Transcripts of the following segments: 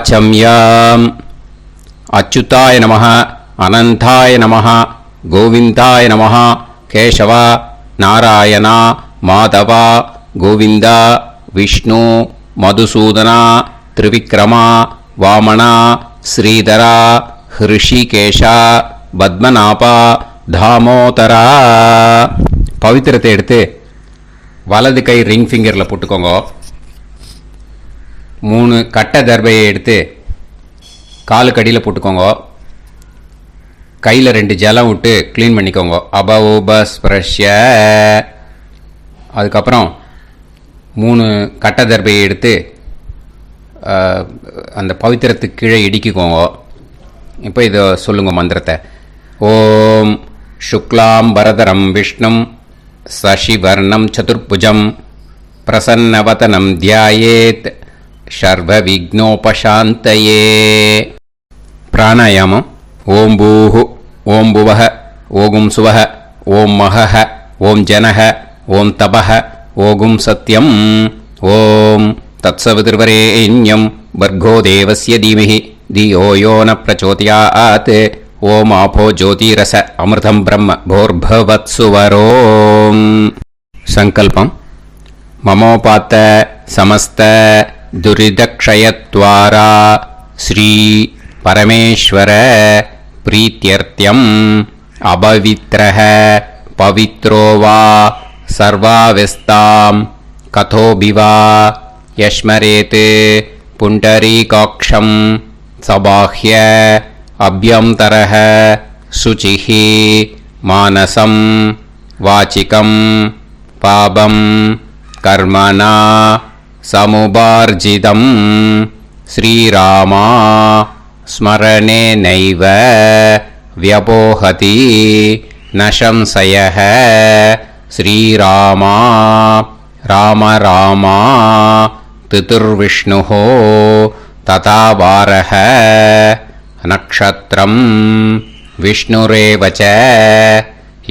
வாச்சம்யாம். அச்சுதாய நமः, அனந்தாய நமः, கோவிந்தாய நமः, கேசவா, நாராயணா, மாதவா, கோவிந்தா, விஷ்ணு, மதுசூதனா, திரிவிக்ரமா, வாமனா, ஸ்ரீதரா, ஹிருஷிகேஷா, பத்மநாபா, தாமோதரா. பவித்திரத்தை எடுத்து வலது கை ரிங் ஃபிங்கரில் போட்டுக்கோங்க. 3 கட்டை தர்பையை எடுத்து காலுக்கடியில் போட்டுக்கோங்க. கையில் 2 ஜலம் விட்டு க்ளீன் பண்ணிக்கோங்க. அபௌபஸ்பிரஷ்ய. அதுக்கப்புறம் 3 கட்டை தர்பையை எடுத்து அந்த பவித்திரத்துக்கு கீழே இடிக்கிக்கோங்க. இப்போ இதை சொல்லுங்க மந்திரத்தை. ஓம் சுக்லாம் வரதரம் விஷ்ணும் சசிவர்ணம் சதுர்புஜம் பிரசன்னவதனம் தியாயேத் சர்வ விக்னோபசாந்தயே. பிராணாயாமம். ஓம் பூஹு, ஓம் புவஹ, ஓகும் சுவஹ, ஓம் மஹஹ, ஓம் ஜனஹ, ஓம் தபஹ, ஓகும் சத்யம். ஓம் தத்சவிதுர்வரேண்யம் வர்கோ தேவஸ்ய தீமஹி தியோ யோ ந பிரச்சோதயாத். ஓம் ஆபோ ஜோதிரச அமிர்தம் பிரம்ம போர்பவத்சுவரோம். சங்கல்பம். மமோபாத்த சமஸ்த துரிதக்ஷயத்வாரா ஸ்ரீ பரமேஸ்வர பிரீத்யர்த்தியம் அபவித்ரஹ பவித்ரோ வா சர்வாவஸ்தாம் கதோபிவா யஸ்மரேத் புண்டரீகாக்ஷம் சபாஹ்ய அப்யந்தரஹ சுசிஹ மானசம் வாசிகம் பாபம் கர்மணா சமுபார்ஜிதம் ஸ்ரீராமா ஸ்மரணேனைவ வ்யபோஹதி ந சம்சயः. ஸ்ரீராமா ராம ராமா திதிர்விஷ்ணுः ததா வாரः. நக்ஷத்ரம் விஷ்ணுரேவ ச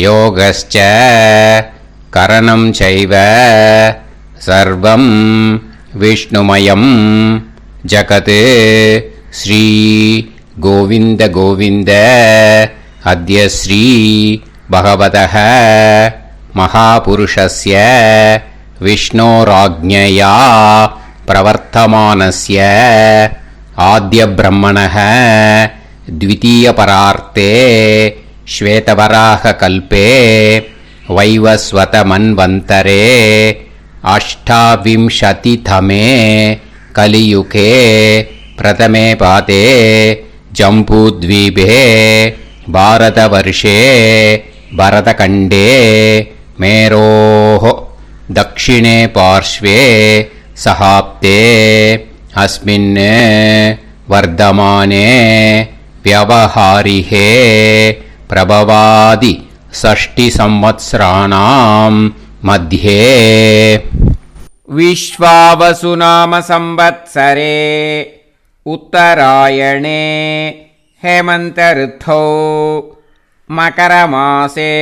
யோகஸ்ச கரணம் சைவ சர்வம் விஷ்ணுமயம் ஜகத். ஸ்ரீ கோவிந்த கோவிந்த அத்ய ஸ்ரீ பகவதः மகாபுருஷஸ்ய விஷ்ணோராஜ்ஞயா பிரவர்த்தமானஸ்ய ஆத்ய பிரம்மணः த்விதீயபரார்த்தே ஸ்வேதவராக கல்பே வைவஸ்வத மன்வந்தரே அஷ்டாவிம்சதிதமே கலியுகே பிரதமே பாதே ஜம்பூத்வீபே பாரதவர்ஷே பரதகண்டே மேரோः தக்ஷிணே பார்ஷ்வே சஹாப்தே அஸ்மின் வர்தமானே व्यवहारिहे प्रभवादि षष्टि संवत्सराणां मध्ये विश्वावसु नाम संवत्सरे उत्तरायणे हेमन्त ऋतौ मकरमासे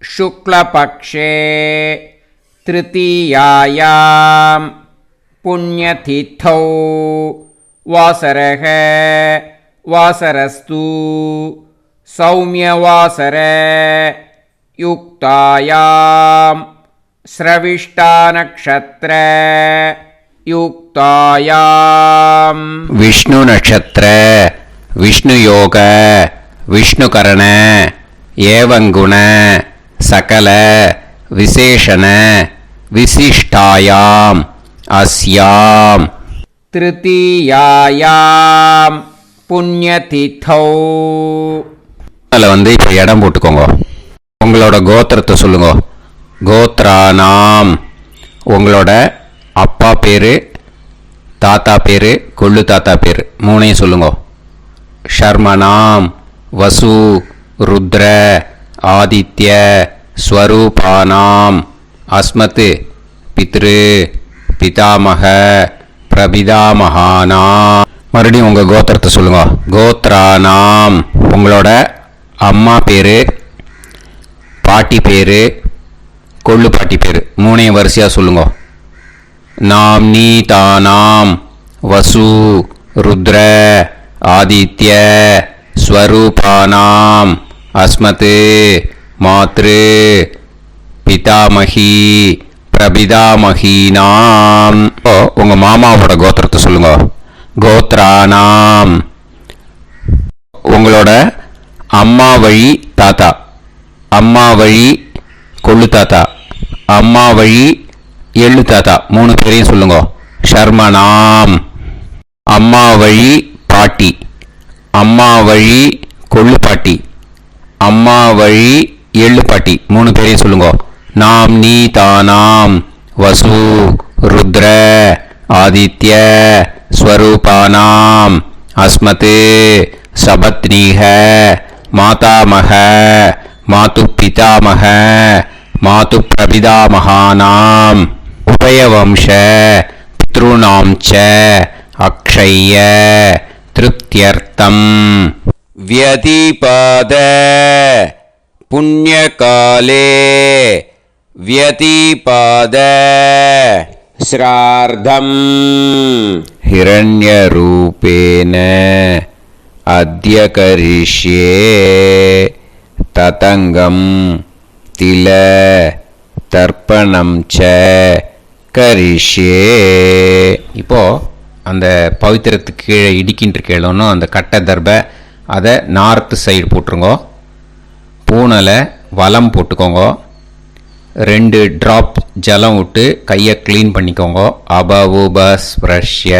शुक्लपक्षे तृतीयायां पुण्यतिथौ वासरः वासरस्तु सौम्यवासर युक्तायां स्रविष्टानक्षत्र युक्तायां विष्णु नक्षत्र विष्णु योग विष्णुकरण एवं गुण सकल विशेषण विशिष्टायां अस्यां तृतीयायां புண்ணியதிதௌ. அதில் வந்து இப்போ இடம் போட்டுக்கோங்க. உங்களோட கோத்திரத்தை சொல்லுங்க. கோத்ரானாம். உங்களோட அப்பா பேர், தாத்தா பேர், கொள்ளு தாத்தா பேர் 3ஐயும் சொல்லுங்க. ஷர்மனாம் வசு ருத்ர ஆதித்ய ஸ்வரூபானாம் அஸ்மத் பித்ரு பிதாமக பிரபிதாமகானாம். மறுபடியும் உங்கள் கோத்திரத்தை சொல்லுங்க. கோத்ரானாம். உங்களோட அம்மா பேர், பாட்டி பேர், கொள்ளு பாட்டி பேர் 3ஐயும் வரிசையாக சொல்லுங்க. நாம்னி தானாம் வசு ருத்ர ஆதித்ய ஸ்வரூபானாம் அஸ்மத் மாத்ரு பிதாமகி பிரபிதாமகீனாம். உங்க மாமாவோட கோத்திரத்தை சொல்லுங்க. கோத்ரானாம். உங்களோட அம்மா வழி தாத்தா, அம்மா வழி கொள்ளு தாத்தா, அம்மா வழி எள்ளு தாத்தா, 3 பேரையும் சொல்லுங்க. ஷர்மனாம். அம்மா வழி பாட்டி, அம்மா வழி கொள்ளு பாட்டி, அம்மா வழி எள்ளு பாட்டி, 3 பேரையும் சொல்லுங்க. நாம் நீ தானாம் வசு ருத்ர ஆதித்ய ஸ்வரூபானாம் அஸ்மத் சபத்னீஹ மாதாமக மாது பிதாமக மாது பிரபிதாமகானாம் உபயவம்ச பித்ருணாம் ச அக்ஷய்ய திருப்தியர்த்தம் வியதிபாத புண்ணியகாலே व्यतिपाद श्रार्धम् हिरण्यरूपेण अद्य करिष्ये ततङ्गम् तिल தர்ப்பணம் ச கரிஷ்யே. இப்போ அந்த பவித்திரத்துக்கு கீழே இடிக்கின்ற கேளோன்னு அந்த கட்டை தர்பை அதை நார்த்து சைடு போட்டுருங்கோ. பூனலை வலம் போட்டுக்கோங்க. 2 ட்ராப் ஜலம் விட்டு கையை க்ளீன் பண்ணிக்கோங்க. அபவுபஸ்ப்ரஷ்ய.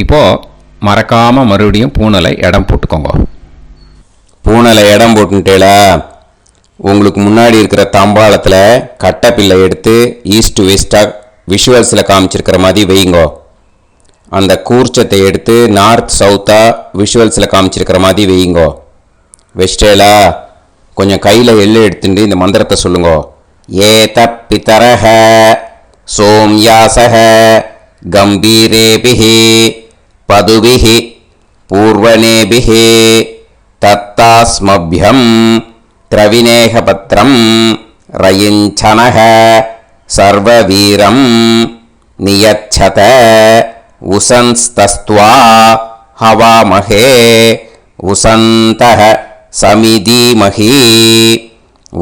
இப்போது மறக்காமல் மறுபடியும் பூனலை இடம் போட்டுக்கோங்க. பூனலை இடம் போட்டுட்டேலா, உங்களுக்கு முன்னாடி இருக்கிற தாம்பாளத்தில் கட்டைப்பில்லை எடுத்து ஈஸ்ட் வெஸ்டாக விஷுவல்ஸில் காமிச்சிருக்கிற மாதிரி வைங்கோ. அந்த கூர்ச்சத்தை எடுத்து நார்த் சவுத்தாக விஷுவல்ஸில் காமிச்சிருக்கிற மாதிரி வைங்கோ. வெஸ்டேலா கொஞ்சம் கையில் எள்ளு எடுத்துட்டு இந்த மந்திரத்தை சொல்லுங்க. ஏத பிதரஹ சோம்யாசஹ கம்பீரேபிஹி பதுபிஹி பூர்வனேபிஹி தத்தாஸ்மப்யம் திரவிநேகபத்ரம் ரயிஞ்சனஹ சர்வவீரம் நியச்சத உசன்ஸ்தஸ்த்வா ஹவாமஹே உசந்தஹ சமிதீமஹி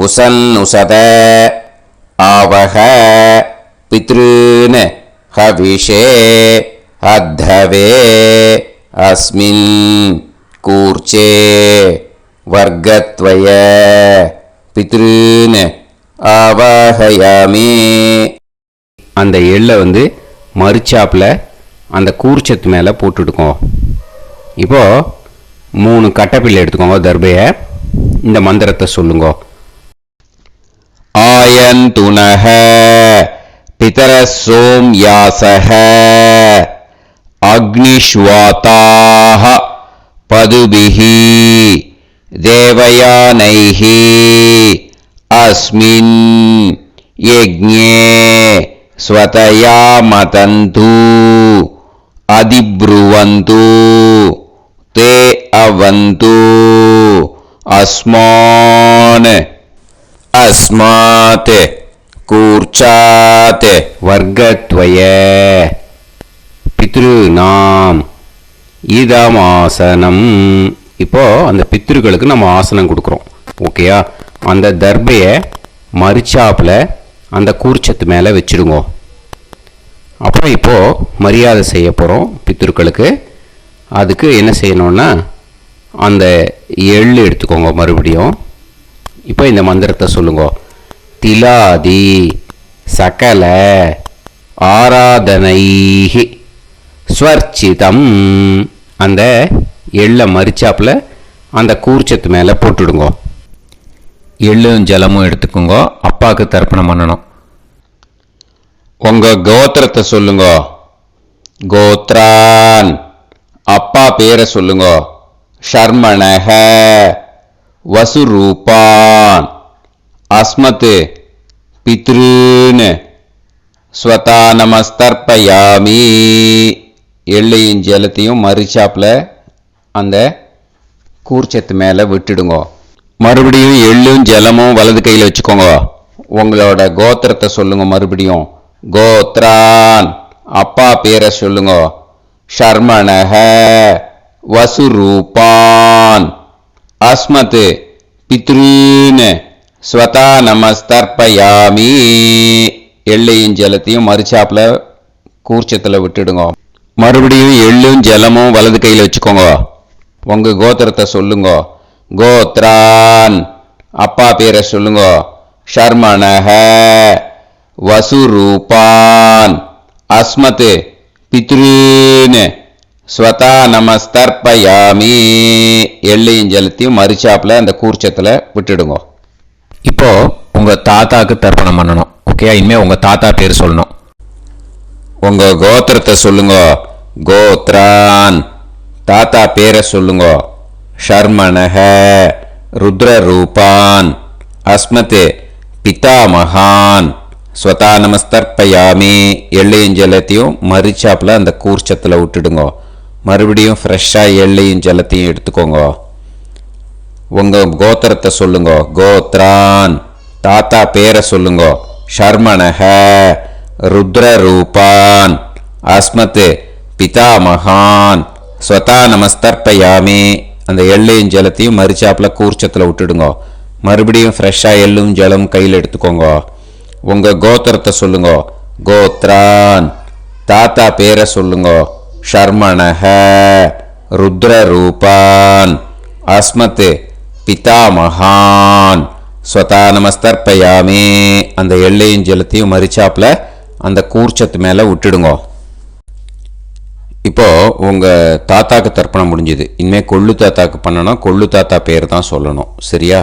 உசன்னுசத ஆவஹ பித்ருன் ஹவிஷே அத்தவே அஸ்மின் கூர்ச்சே வர்க்கத்வய பித்ருன் ஆவாஹயாமி. அந்த எள்ளை மறுச்சாப்பில் அந்த கூர்ச்சத்து மேலே போட்டுடுக்கோம். இப்போது 3 கட்டைப்பிள்ளை எடுத்துக்கோங்க. தர்பையை இந்த மந்திரத்தை சொல்லுங்க. ஆயந்துனஹ பிதர சோம்யாசஹ அக்னிஷ்வாதாஹ பதுபிஹி தேவயானைஹி அஸ்மின் யஜ்ஞே ஸ்வதயா மதந்து அதிப்ருவந்து தே அவது அஸ்மான் அஸ்மாத் கூர்ச்சாத் வர்க்கத்வய பித்ருநாம் இதமாசனம். இப்போ அந்த பித்ருக்களுக்கு நம்ம ஆசனம் கொடுக்குறோம். ஓகேயா? அந்த தர்பையை மறுச்சாப்பில் அந்த கூர்ச்சத்து மேலே வச்சுடுங்க. அப்புறம் இப்போது மரியாதை செய்ய போகிறோம் பித்ருக்களுக்கு. அதுக்கு என்ன செய்யணும்னா அந்த எள்ளு எடுத்துக்கோங்க. மறுபடியும் இப்போ இந்த மந்திரத்தை சொல்லுங்க. திலாதி சகல ஆராதனைஹி ஸ்வர்ச்சிதம். அந்த எள்ளை மரிச்சாப்பில் அந்த கூர்ச்சத்து மேலே போட்டுடுங்க. எள்ளும் ஜலமும் எடுத்துக்கோங்க. அப்பாவுக்கு தர்ப்பணம் பண்ணணும். உங்கள் கோத்திரத்தை சொல்லுங்க. கோத்ரான். அப்பா பேரை சொல்லுங்க. ஷர்மணஹ வசுரூபான் அஸ்மத் பித்ருன் ஸ்வதா நமஸ்தர்ப்பயாமி. எள்ளையும் ஜலத்தையும் மறுச்சாப்பில் அந்த கூர்ச்சத்து மேலே விட்டுடுங்க. மறுபடியும் எள்ளும் ஜலமும் வலது கையில் வச்சுக்கோங்க. உங்களோட கோத்திரத்தை சொல்லுங்க. மறுபடியும் கோத்ரான். அப்பா பேரை சொல்லுங்க. ஷர்மணஹ வசுரூபான் அஸ்மத் பித்ரீன் ஸ்வதா நமஸ்தர்ப்பயாமி. எள்ளையும் ஜலத்தையும் மறுச்சாப்பில் கூர்ச்சத்தில் விட்டுடுங்க. மறுபடியும் எள்ளும் ஜலமும் வலது கையில் வச்சுக்கோங்க. உங்கள் கோத்திரத்தை சொல்லுங்க. கோத்ரான் அப்பா பேரை சொல்லுங்க. ஷர்மணஹ வசுரூபான் அஸ்மத் பித்ரீன் ஸ்வதா நமஸ்தர்ப்பயாமி. எள்ளையும் ஜலத்தையும் மறுச்சாப்பில் அந்த கூர்ச்சத்தில் விட்டுடுங்க. இப்போ உங்கள் தாத்தாக்கு தர்ப்பணம் பண்ணணும். ஓகே, இனிமேல் உங்கள் தாத்தா பேர் சொல்லணும். உங்கள் கோத்திரத்தை சொல்லுங்க. கோத்ரான் தாத்தா பேரை சொல்லுங்க. ஷர்மணஹ ருத்ரரூபான் அஸ்மத் பிதாமகான் ஸ்வதா நமஸ்தர்ப்பயாமி. எள்ளையும் ஜலத்தையும் மறுச்சாப்பில் அந்த கூர்ச்சத்தில் விட்டுடுங்க. மறுபடியும் ஃப்ரெஷ்ஷாக எள்ளையும் ஜலத்தையும் எடுத்துக்கோங்க. உங்கள் கோத்திரத்தை சொல்லுங்க. கோத்ரான் தாத்தா பேரை சொல்லுங்க. ஷர்மணஹ ருத்ரரூபான் அஸ்மத் பிதாமகான் ஸ்வதா நமஸ்தர்ப்பயாமி. அந்த எள்ளையும் ஜலத்தையும் மறுச்சாப்பில் கூர்ச்சத்தில் விட்டுடுங்க. மறுபடியும் ஃப்ரெஷ்ஷாக எள்ளும் ஜலம் கையில் எடுத்துக்கோங்க. உங்கள் கோத்திரத்தை சொல்லுங்க. கோத்ரான் தாத்தா பேரை சொல்லுங்க. ஷர்மணஹ ருத்ரரூபான் அஸ்மத் பிதாமகான் ஸ்வதா நமஸ்தர்ப்பயாமி. அந்த எள்ளையும் ஜலத்தையும் மறுச்சாப்பில் அந்த கூர்ச்சத்து மேலே விட்டுடுங்க. இப்போது உங்கள் தாத்தாக்கு தர்ப்பணம் முடிஞ்சுது. இனிமேல் கொள்ளு தாத்தாக்கு பண்ணணும். கொள்ளு தாத்தா பேர் தான் சொல்லணும். சரியா?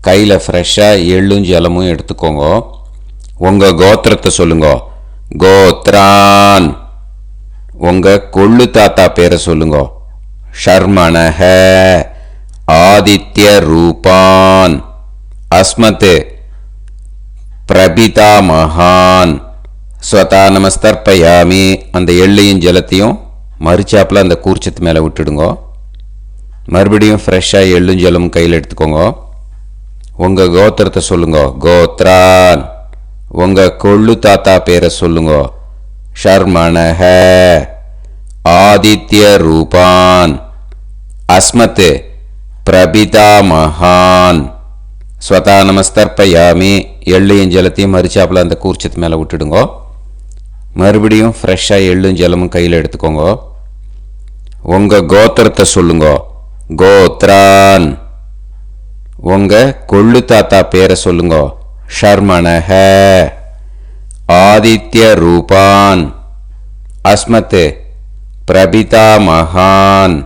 கையில் ஃப்ரெஷ்ஷாக எள்ளும் ஜலமும் எடுத்துக்கோங்க. உங்கள் கோத்திரத்தை சொல்லுங்க. கோத்ரான் உங்கள் கொள்ளு தாத்தா பேரை சொல்லுங்க. ஷர்மணஹ ஆதித்ய ரூபான் அஸ்மத் பிரபிதாமகான் ஸ்வதா நமஸ்தர்ப்பயாமி. அந்த எள்ளையும் ஜலத்தையும் மறுச்சாப்பில் அந்த கூர்ச்சத்து மேலே விட்டுடுங்க. மறுபடியும் ஃப்ரெஷ்ஷாக எள்ளும் ஜலமும் கையில் எடுத்துக்கோங்க. உங்கள் கோத்திரத்தை சொல்லுங்க. கோத்ரான் உங்கள் கொள்ளு தாத்தா பேரை சொல்லுங்க. ஷர்மணஹ ஆதித்ய ரூபான் அஸ்மத் பிரபிதாமகான் ஸ்வதா நமஸ்தர்ப்பயாமி. எள்ளையும் ஜலத்தையும் மறுச்சாப்பில் அந்த கூர்ச்சத்து மேலே விட்டுடுங்க. மறுபடியும் ஃப்ரெஷ்ஷாக எள்ளும் ஜலமும் கையில் எடுத்துக்கோங்க. உங்கள் கோத்திரத்தை சொல்லுங்க. கோத்ரான் உங்கள் கொள்ளு தாத்தா பேரை சொல்லுங்க. ஷர்மணஹ ஆதித்ய ரூபான் அஸ்மத் பிரபிதாமகான்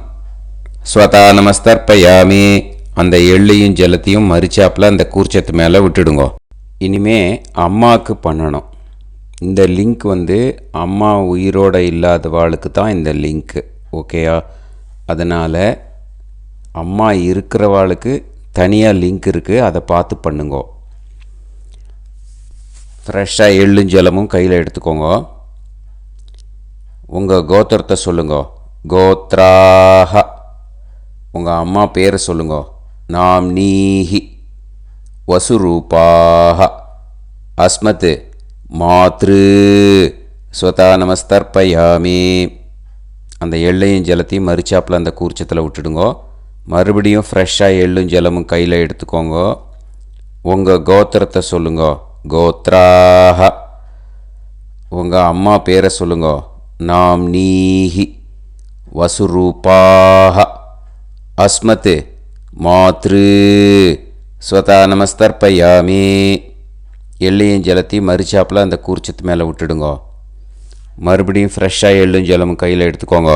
ஸ்வதா நமஸ்தர்ப்பயாமி. அந்த எள்ளையும் ஜலத்தையும் மறுச்சாப்பில் அந்த கூர்ச்சத்து மேலே விட்டுடுங்க. இனிமே அம்மாவுக்கு பண்ணணும். இந்த லிங்க் அம்மா உயிரோடு இல்லாதவாளுக்கு தான் இந்த லிங்க்கு. ஓகேயா? அதனால் அம்மா இருக்கிறவாளுக்கு தனியாக லிங்க் இருக்குது. அதை பார்த்து பண்ணுங்க. ஃப்ரெஷ்ஷாக எள்ளும் ஜலமும் கையில் எடுத்துக்கோங்க. உங்கள் கோத்திரத்தை சொல்லுங்க. கோத்ராஹ உங்கள் அம்மா பேரை சொல்லுங்க. நாம்னீஹி வசுரூபாஹ அஸ்மத் மாத்ரு ஸ்வதா நமஸ்தர்ப்பயாமி. அந்த எள்ளையும் ஜலத்தையும் மறுச்சாப்பில் அந்த கூர்ச்சத்தில் விட்டுடுங்க. மறுபடியும் ஃப்ரெஷ்ஷாக எள்ளும் ஜலமும் கையில் எடுத்துக்கோங்க. உங்கள் கோத்திரத்தை சொல்லுங்க. கோத்ராஹ உங்கள் அம்மா பேரை சொல்லுங்க. நாம்னீஹி வசுரூபாஹ அஸ்மத் மாத்ரு ஸ்வதா நமஸ்தர்ப்பயாமி. எள்ளையும் ஜலத்தையும் மறுச்சாப்பில் அந்த கூர்ச்சத்து மேலே விட்டுடுங்க. மறுபடியும் ஃப்ரெஷ்ஷாக எள்ளும் ஜலமும் கையில் எடுத்துக்கோங்க.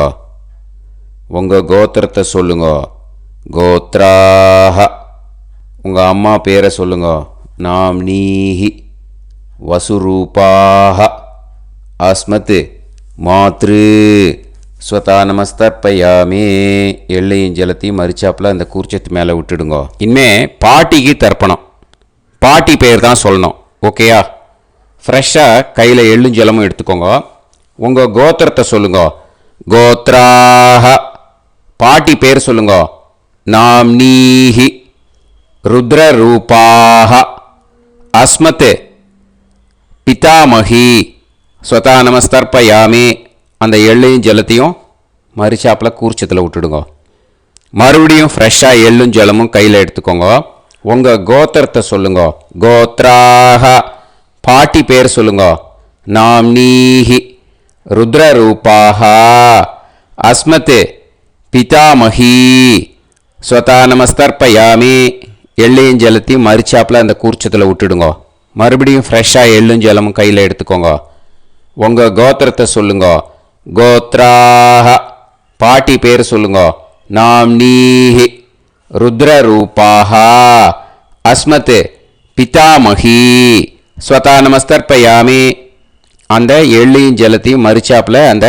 உங்கள் கோத்திரத்தை சொல்லுங்க. கோத்ராஹ உங்கள் அம்மா பேரை சொல்லுங்க. நாம்னீஹி வசுரூபாஹ அஸ்மத் மாத்ரு ஸ்வதா நமஸ்தர்ப்பயாமி. எள்ளையும் ஜலத்தையும் மறுச்சாப்பில் அந்த கூர்ச்சத்து மேலே விட்டுடுங்க. இனிமே பாட்டிக்கு தர்ப்பணம். பாட்டி பேர் தான் சொல்லணும். ஓகேயா? ஃப்ரெஷ்ஷாக கையில் எள்ளும் ஜலமும் எடுத்துக்கோங்க. உங்கள் கோத்திரத்தை சொல்லுங்க. கோத்ராஹ பாட்டி பேர் சொல்லுங்க. நாம்னீஹி ருத்ரரூபாஹ அஸ்மத் பிதாமகி ஸ்வதா நமஸ்தர்ப்பயாமி. அந்த எள்ளையும் ஜலத்தையும் மரிச்சாப்பில் கூர்ச்சத்தில் விட்டுடுங்க. மறுபடியும் ஃப்ரெஷ்ஷாக எள்ளும் ஜலமும் கையில் எடுத்துக்கோங்க. உங்கள் கோத்திரத்தை சொல்லுங்க. கோத்ராக பாட்டி பேர் சொல்லுங்க. நாம்னீஹி ருத்ரரூபாக அஸ்மத் பிதாமஹி ஸ்வதா நமஸ்தர்ப்பயாமி. எள்ளையும் ஜலத்தையும் மரிச்சாப்பில் அந்த கூர்ச்சத்தில் விட்டுடுங்க. மறுபடியும் ஃப்ரெஷ்ஷாக எள்ளும் ஜலமும் கையில் எடுத்துக்கோங்க. உங்கள் கோத்திரத்தை சொல்லுங்க. கோத்ராக பாட்டி பேர் சொல்லுங்க. நாம்னீஹி ருத்ரரூபாக அஸ்மத் பிதாமஹி ஸ்வதா நமஸ்தர்ப்பயாமி. அந்த எள்ளையும் ஜலத்தையும் மரிச்சாப்பில் அந்த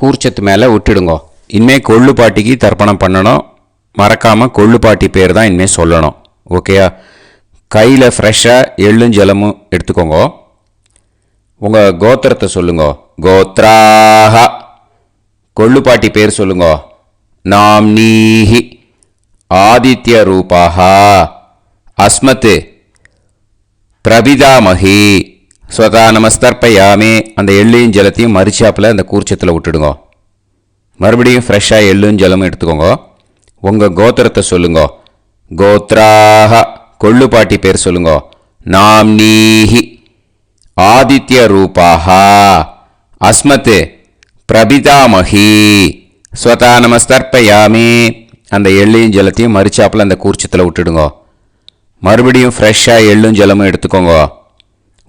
கூர்ச்சத்து மேலே விட்டுடுங்க. இனிமேல் கொள்ளு பாட்டிக்கு தர்ப்பணம் பண்ணணும். மறக்காமல் கொள்ளு பாட்டி பேர் தான் இனிமேல் சொல்லணும். ஓகேயா? கையில் ஃப்ரெஷ்ஷாக எள்ளும் ஜலமும் எடுத்துக்கோங்க. உங்கள் கோத்திரத்தை சொல்லுங்க. கோத்ராக கொள்ளு பாட்டி பேர் சொல்லுங்க. நாம்னீஹி ஆதித்ய ரூபாக அஸ்மத் பிரபிதாமஹி ஸ்வதா நமஸ்தர்ப்பயாமி. அந்த எள்ளையும் ஜலத்தையும் மரிச்சாப்பில் அந்த கூர்ச்சத்தில் விட்டுடுங்க. மறுபடியும் ஃப்ரெஷ்ஷாக எள்ளும் ஜலமும் எடுத்துக்கோங்க. உங்கள் கோத்திரத்தை சொல்லுங்க. கோத்ராக கொள்ளு பாட்டி பேர் சொல்லுங்க. நாம்னீஹி ஆதித்ய ரூபாக அஸ்மத் பிரபிதாமஹி ஸ்வதா நமஸ்தர்ப்பயாமி. அந்த எள்ளையும் ஜலத்தையும் மரிச்சாப்பில் அந்த கூர்ச்சத்தில் விட்டுடுங்க. மறுபடியும் ஃப்ரெஷ்ஷாக எள்ளும் ஜலமும் எடுத்துக்கோங்க.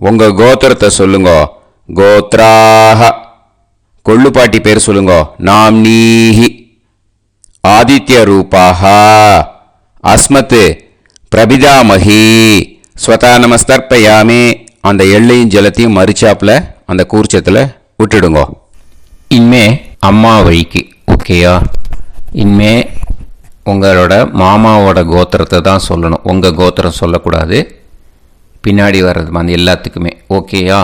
உங்கள் கோத்திரத்தை சொல்லுங்க. கோத்ராக கொள்ளு பாட்டி பேர் சொல்லுங்க. நாம்னீஹி ஆதித்ய ரூபாக அஸ்மத் பிரபிதாமஹி ஸ்வதா நமஸ்தர்ப்பயாமி. அந்த எள்ளையும் ஜலத்தையும் மரிச்சாப்பில் அந்த கூர்ச்சத்தில் விட்டுடுங்க. இனிமே அம்மா வழிக்கு. ஓகேயா? இனிமே உங்களோட மாமாவோட கோத்திரத்தை தான் சொல்லணும். உங்கள் கோத்திரம் சொல்லக்கூடாது. பின்னாடி வர்றது மாதிரி எல்லாத்துக்குமே. ஓகேயா?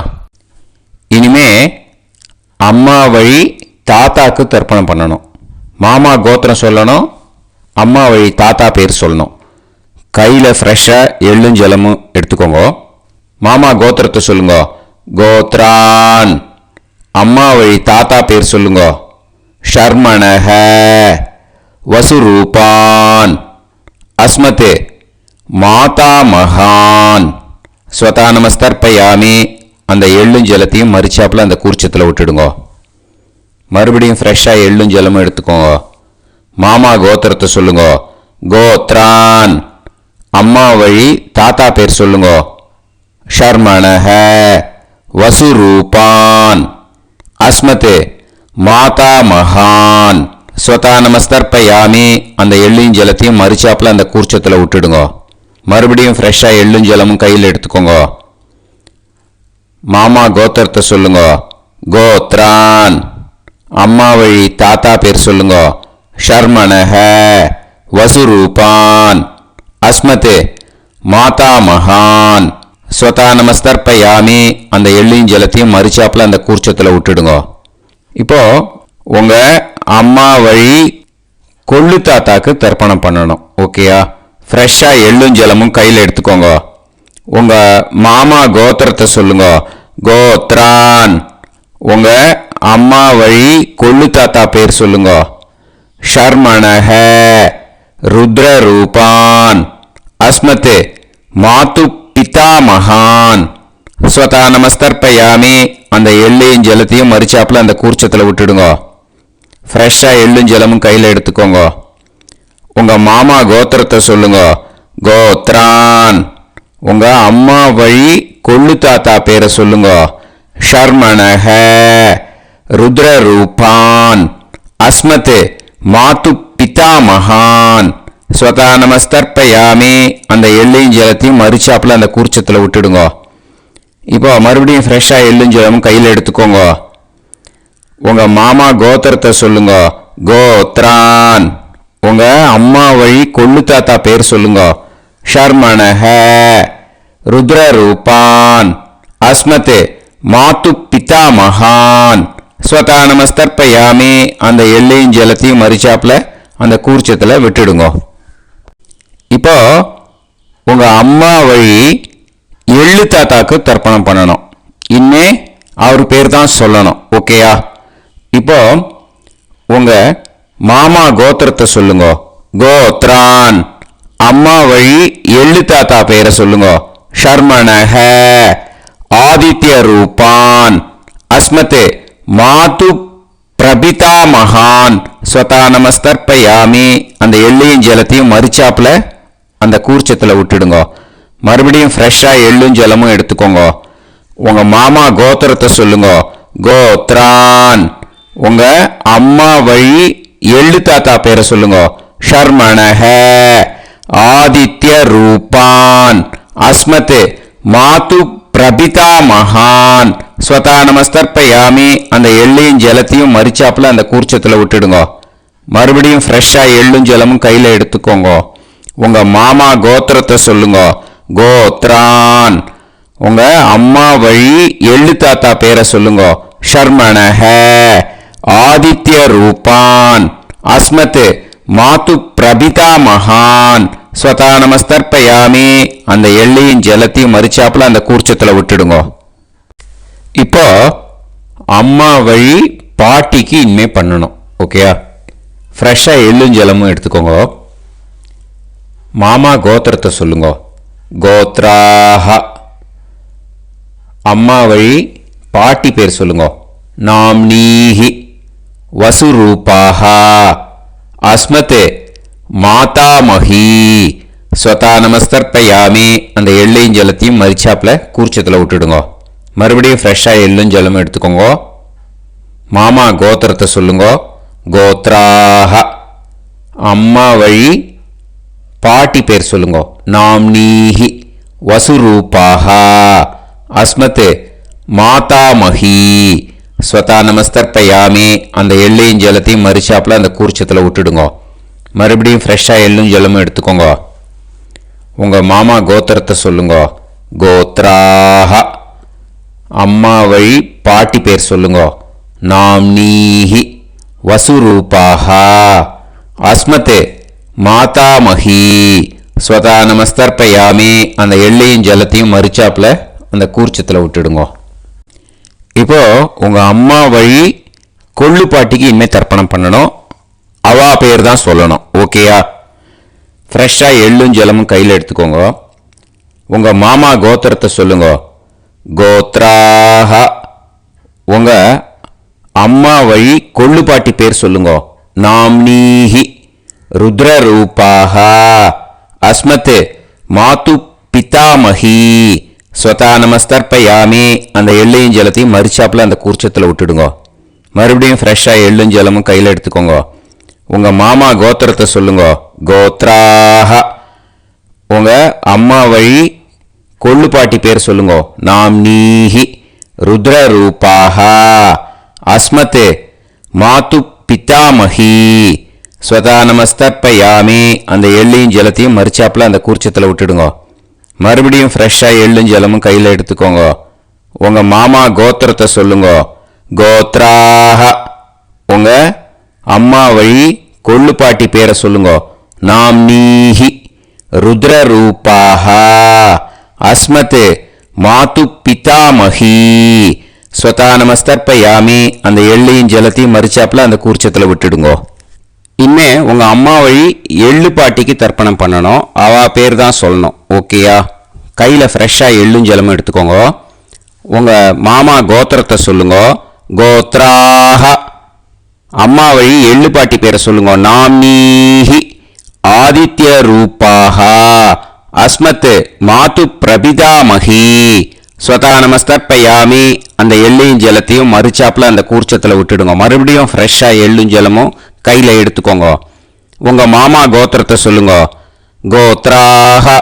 இனிமே அம்மா வழி தாத்தாக்கு தர்ப்பணம் பண்ணணும். மாமா கோத்திரம் சொல்லணும். அம்மா வழி தாத்தா பேர் சொல்லணும். கையில் ஃப்ரெஷ்ஷாக எள்ளும் ஜலமும் எடுத்துக்கோங்க. மாமா கோத்திரத்தை சொல்லுங்க. கோத்ரான். அம்மா வழி தாத்தா பேர் சொல்லுங்க. ஷர்மணஹ வசுரூபான் அஸ்மத் மாதாமகான் ஸ்வதா நமஸ்தர்ப்பயாமி. அந்த எள்ளும் ஜலத்தையும் மரிச்சாப்பில் அந்த கூர்ச்சத்தில் விட்டுடுங்க. மறுபடியும் ஃப்ரெஷ்ஷாக எள்ளும் ஜலமும் எடுத்துக்கோங்க. மாமா கோத்திரத்தை சொல்லுங்க. கோத்ரான். அம்மா வழி தாத்தா பேர் சொல்லுங்க. ஷர்மணஹ வசுரூபான் அஸ்மத் மாதாமகான் ஸ்வதா நமஸ்தர்ப்பயாமி. அந்த எள்ளையும் ஜலத்தையும் மரிச்சாப்பில் அந்த கூர்ச்சத்தில் விட்டுடுங்க. மறுபடியும் ஃப்ரெஷ்ஷாக எள்ளும் ஜலமும் கையில் எடுத்துக்கோங்க. மாமா கோத்திரத்தை சொல்லுங்க. கோத்ரான். அம்மா வழி தாத்தா பேர் சொல்லுங்க. ஷர்மணஹ வசுரூபான் அஸ்மத் மாதாமகான் ஸ்வதா நமஸ்தர்ப்பயாமி. அந்த எள்ளையும் ஜலத்தையும் மரிச்சாப்பில் அந்த கூர்ச்சத்தில் விட்டுடுங்க. இப்போ உங்கள் அம்மா வழி கொள்ளு தாத்தாக்கு தர்ப்பணம் பண்ணணும். ஓகேயா? ஃப்ரெஷ்ஷாக எள்ளும் ஜலமும் கையில் எடுத்துக்கோங்க. உங்கள் மாமா கோத்திரத்தை சொல்லுங்க. கோத்ரான். உங்கள் அம்மா வழி கொள்ளு தாத்தா பேர் சொல்லுங்க. ஷர்மணஹ ருத்ரரூபான் அஸ்மத் மாது பிதாமகான் ஸ்வதா நமஸ்தர்ப்பயாமி. அந்த எள்ளையும் ஜலத்தையும் மரிச்சாப்பில் அந்த கூர்ச்சத்தில் விட்டுடுங்க. ஃப்ரெஷ்ஷாக எள்ளும் ஜலமும் கையில் எடுத்துக்கோங்க. உங்கள் மாமா கோத்திரத்தை சொல்லுங்க. கோத்ரான். உங்கள் அம்மா வழி கொள்ளு தாத்தா பேரை சொல்லுங்க. ஷர்மணஹ ருத்ரரூபான் அஸ்மத் மாது பிதாமகான் ஸ்வதா நமஸ்தர்ப்பயாமி. அந்த எள்ளையும் ஜலத்தையும் மரிச்சாப்பில் அந்த கூர்ச்சத்தில் விட்டுடுங்க. இப்போ மறுபடியும் ஃப்ரெஷ்ஷாக எள்ளும் ஜலமும் கையில் எடுத்துக்கோங்க. உங்கள் மாமா கோத்திரத்தை சொல்லுங்க. கோத்ரான். உங்கள் அம்மா வழி கொள்ளு தாத்தா பேர் சொல்லுங்க. ஷர்மணஹ ருத்ரரூபான் அஸ்மத் மாது பிதாமகான் ஸ்வதா நமஸ்தர்ப்பயாமி. அந்த எள்ளையும் ஜலத்தையும் மரிச்சாப்பில் அந்த கூர்ச்சத்தில் விட்டுடுங்க. இப்போ உங்கள் அம்மா வழி எள்ளு தாத்தாக்கு தர்ப்பணம் பண்ணணும். இன்னே அவர் பேர் தான் சொல்லணும். ஓகேயா? இப்போ உங்க மாமா கோத்திரத்தை சொல்லுங்க. கோத்ரான். அம்மா வழி எள்ளு தாத்தா பேரை சொல்லுங்க. ஷர்மணஹ. ஆதித்ய ரூபான். அஸ்மத் மாது பிரபிதா மகான். ஸ்வதா நமஸ்தர்ப்பயாமி. அந்த எள்ளையும் ஜலத்தையும் மரிச்சாப்புல அந்த கூர்ச்சத்தில் விட்டுடுங்க. மறுபடியும் ஃப்ரெஷ்ஷா எள்ளும் ஜலமும் எடுத்துக்கோங்க. உங்க மாமா கோத்திரத்தை சொல்லுங்க. கோத்ரான். உங்க அம்மா வழி எள்ளு தாத்தா பேரை சொல்லுங்க. ஷர்மணஹ. ஆதித்ய ரூபான். அஸ்மத் மாது பிரபிதா மகான். ஸ்வதா நமஸ்தர்ப்பயாமி. அந்த எள்ளையும் ஜலத்தையும் மரிச்சாப்புல அந்த கூர்ச்சத்தில் விட்டுடுங்க. மறுபடியும் ஃப்ரெஷ்ஷா எள்ளும் ஜலமும் கையில எடுத்துக்கோங்க. உங்க மாமா கோத்திரத்தை சொல்லுங்க. கோத்ரான். உங்க அம்மா வழி எள்ளு தாத்தா பேரை சொல்லுங்க. ஷர்மணஹ. ஆதித்ய ரூபான். அஸ்மத் மாது பிரபிதா மகான். ஸ்வதா நமஸ்தர்ப்பயாமி. அந்த எள்ளையும் ஜலத்தையும் மரிச்சாப்புல அந்த கூர்ச்சத்தில் விட்டுடுங்க. இப்போ அம்மா வழி பாட்டிக்கு இனிமே பண்ணணும். ஓகேயா? ஃப்ரெஷ்ஷா எள்ளும் ஜலமும் எடுத்துக்கோங்க. மாமா கோத்திரத்தை சொல்லுங்க. கோத்ராஹ. அம்மா வழி பாட்டி பேர் சொல்லுங்க. நாம்னீஹி. வசுரூபாஹ. அஸ்மத் மாதாமஹி. ஸ்வதா நமஸ்தர்ப்பயாமி. அந்த எள்ளையும் ஜலத்தையும் மரிச்சாப்புல கூர்ச்சத்தில் விட்டுடுங்க. மறுபடியும் ஃப்ரெஷ்ஷா எள்ளும் ஜலமும் எடுத்துக்கோங்க. மாமா கோத்திரத்தை சொல்லுங்க. கோத்ராஹ. அம்மா வழி பாட்டி பேர் சொல்லுங்க. நாம்னீஹி. வசுரூபாஹ. அஸ்மத் மாதாமஹி. ஸ்வதா நமஸ்தர்ப்பயாமி. அந்த எள்ளையும் ஜலத்தையும் மரிச்சாப்புல அந்த கூர்ச்சத்தில் விட்டுடுங்க. மறுபடியும் ஃப்ரெஷ்ஷா எள்ளும் ஜலமும் எடுத்துக்கோங்க. உங்க மாமா கோத்திரத்தை சொல்லுங்க. கோத்ராஹ. அம்மா வழி பாட்டி பேர் சொல்லுங்க. நாம்னீஹி. வசுரூபாஹ. அஸ்மத் மாதாமஹி. ஸ்வதா நமஸ்தர்ப்பயாமி. அந்த எள்ளையும் ஜலத்தையும் மரிச்சாப்புல அந்த கூர்ச்சத்தில் விட்டுடுங்க. இப்போ உங்க அம்மா வழி கொள்ளு பாட்டிக்கு இனிமே தர்ப்பணம் பண்ணணும். அவா பேர் தான் சொல்லணும். ஓகேயா? ஃப்ரெஷ்ஷா எள்ளும் ஜலமும் கையில் எடுத்துக்கோங்க. உங்க மாமா கோத்திரத்தை சொல்லுங்க. கோத்ராஹ. உங்க அம்மா வழி கொள்ளு பாட்டி பேர் சொல்லுங்க. நாம்னீஹி. ருத்ரரூபாஹ. அஸ்மத் மாது பிதாமஹி. ஸ்வதா நமஸ்தர்ப்பயாமி. அந்த எள்ளையும் ஜலத்தையும் மரிச்சாப்புல அந்த கூர்ச்சத்தில் விட்டுடுங்க. மறுபடியும் ஃப்ரெஷ்ஷா எள்ளும் ஜலமும் கையில் எடுத்துக்கோங்க. உங்க மாமா கோத்திரத்தை சொல்லுங்க. கோத்ராஹ. உங்க அம்மா வழி கொள்ளு பாட்டி பேர் சொல்லுங்க. நாம்னீஹி. ருத்ரரூபாஹ. அஸ்மத் மாது பிதாமஹி. ஸ்வதா நமஸ்தர்ப்பயாமி. அந்த எள்ளையும் ஜலத்தையும் மரிச்சாப்புல அந்த கூர்ச்சத்தில் விட்டுடுங்க. மறுபடியும் ஃப்ரெஷ்ஷா எள்ளும் ஜலமும் கையில் எடுத்துக்கோங்க. உங்க மாமா கோத்திரத்தை சொல்லுங்க. கோத்ராஹ. உங்க அம்மா வழி கொள்ளு பாட்டி பேரை சொல்லுங்க. நாம்னீஹி. ருத்ரரூபாஹ. அஸ்மத் மாது பிதாமஹி. ஸ்வதா நமஸ்தர்ப்பயாமி. அந்த எள்ளையும் ஜலத்தையும் மரிச்சாப்புல அந்த கூர்ச்சத்தில் விட்டுடுங்க. இனிமே உங்க அம்மா வழி எள்ளு பாட்டிக்கு தர்ப்பணம் பண்ணணும். அவா பேர் தான் சொல்லணும். ஓகேயா? கையில் ஃப்ரெஷ்ஷா எள்ளும் ஜலமும் எடுத்துக்கோங்க. உங்க மாமா கோத்திரத்தை சொல்லுங்க. கோத்ராஹ. அம்மா வழி எள்ளு பாட்டி பேரை சொல்லுங்க. நாம்னீஹி. ஆதித்ய ரூபாஹ. அஸ்மத் மாது பிரபிதாமஹி. ஸ்வதா நமஸ்தர்ப்பயாமி. அந்த எள்ளையும் ஜலத்தையும் மரிச்சாப்புல அந்த கூர்ச்சத்தில் விட்டுடுங்க. மறுபடியும் ஃப்ரெஷ்ஷா எள்ளும் ஜலமும் கையில் எடுத்துக்கோங்க. உங்க மாமா கோத்திரத்தை சொல்லுங்க. கோத்ராஹ.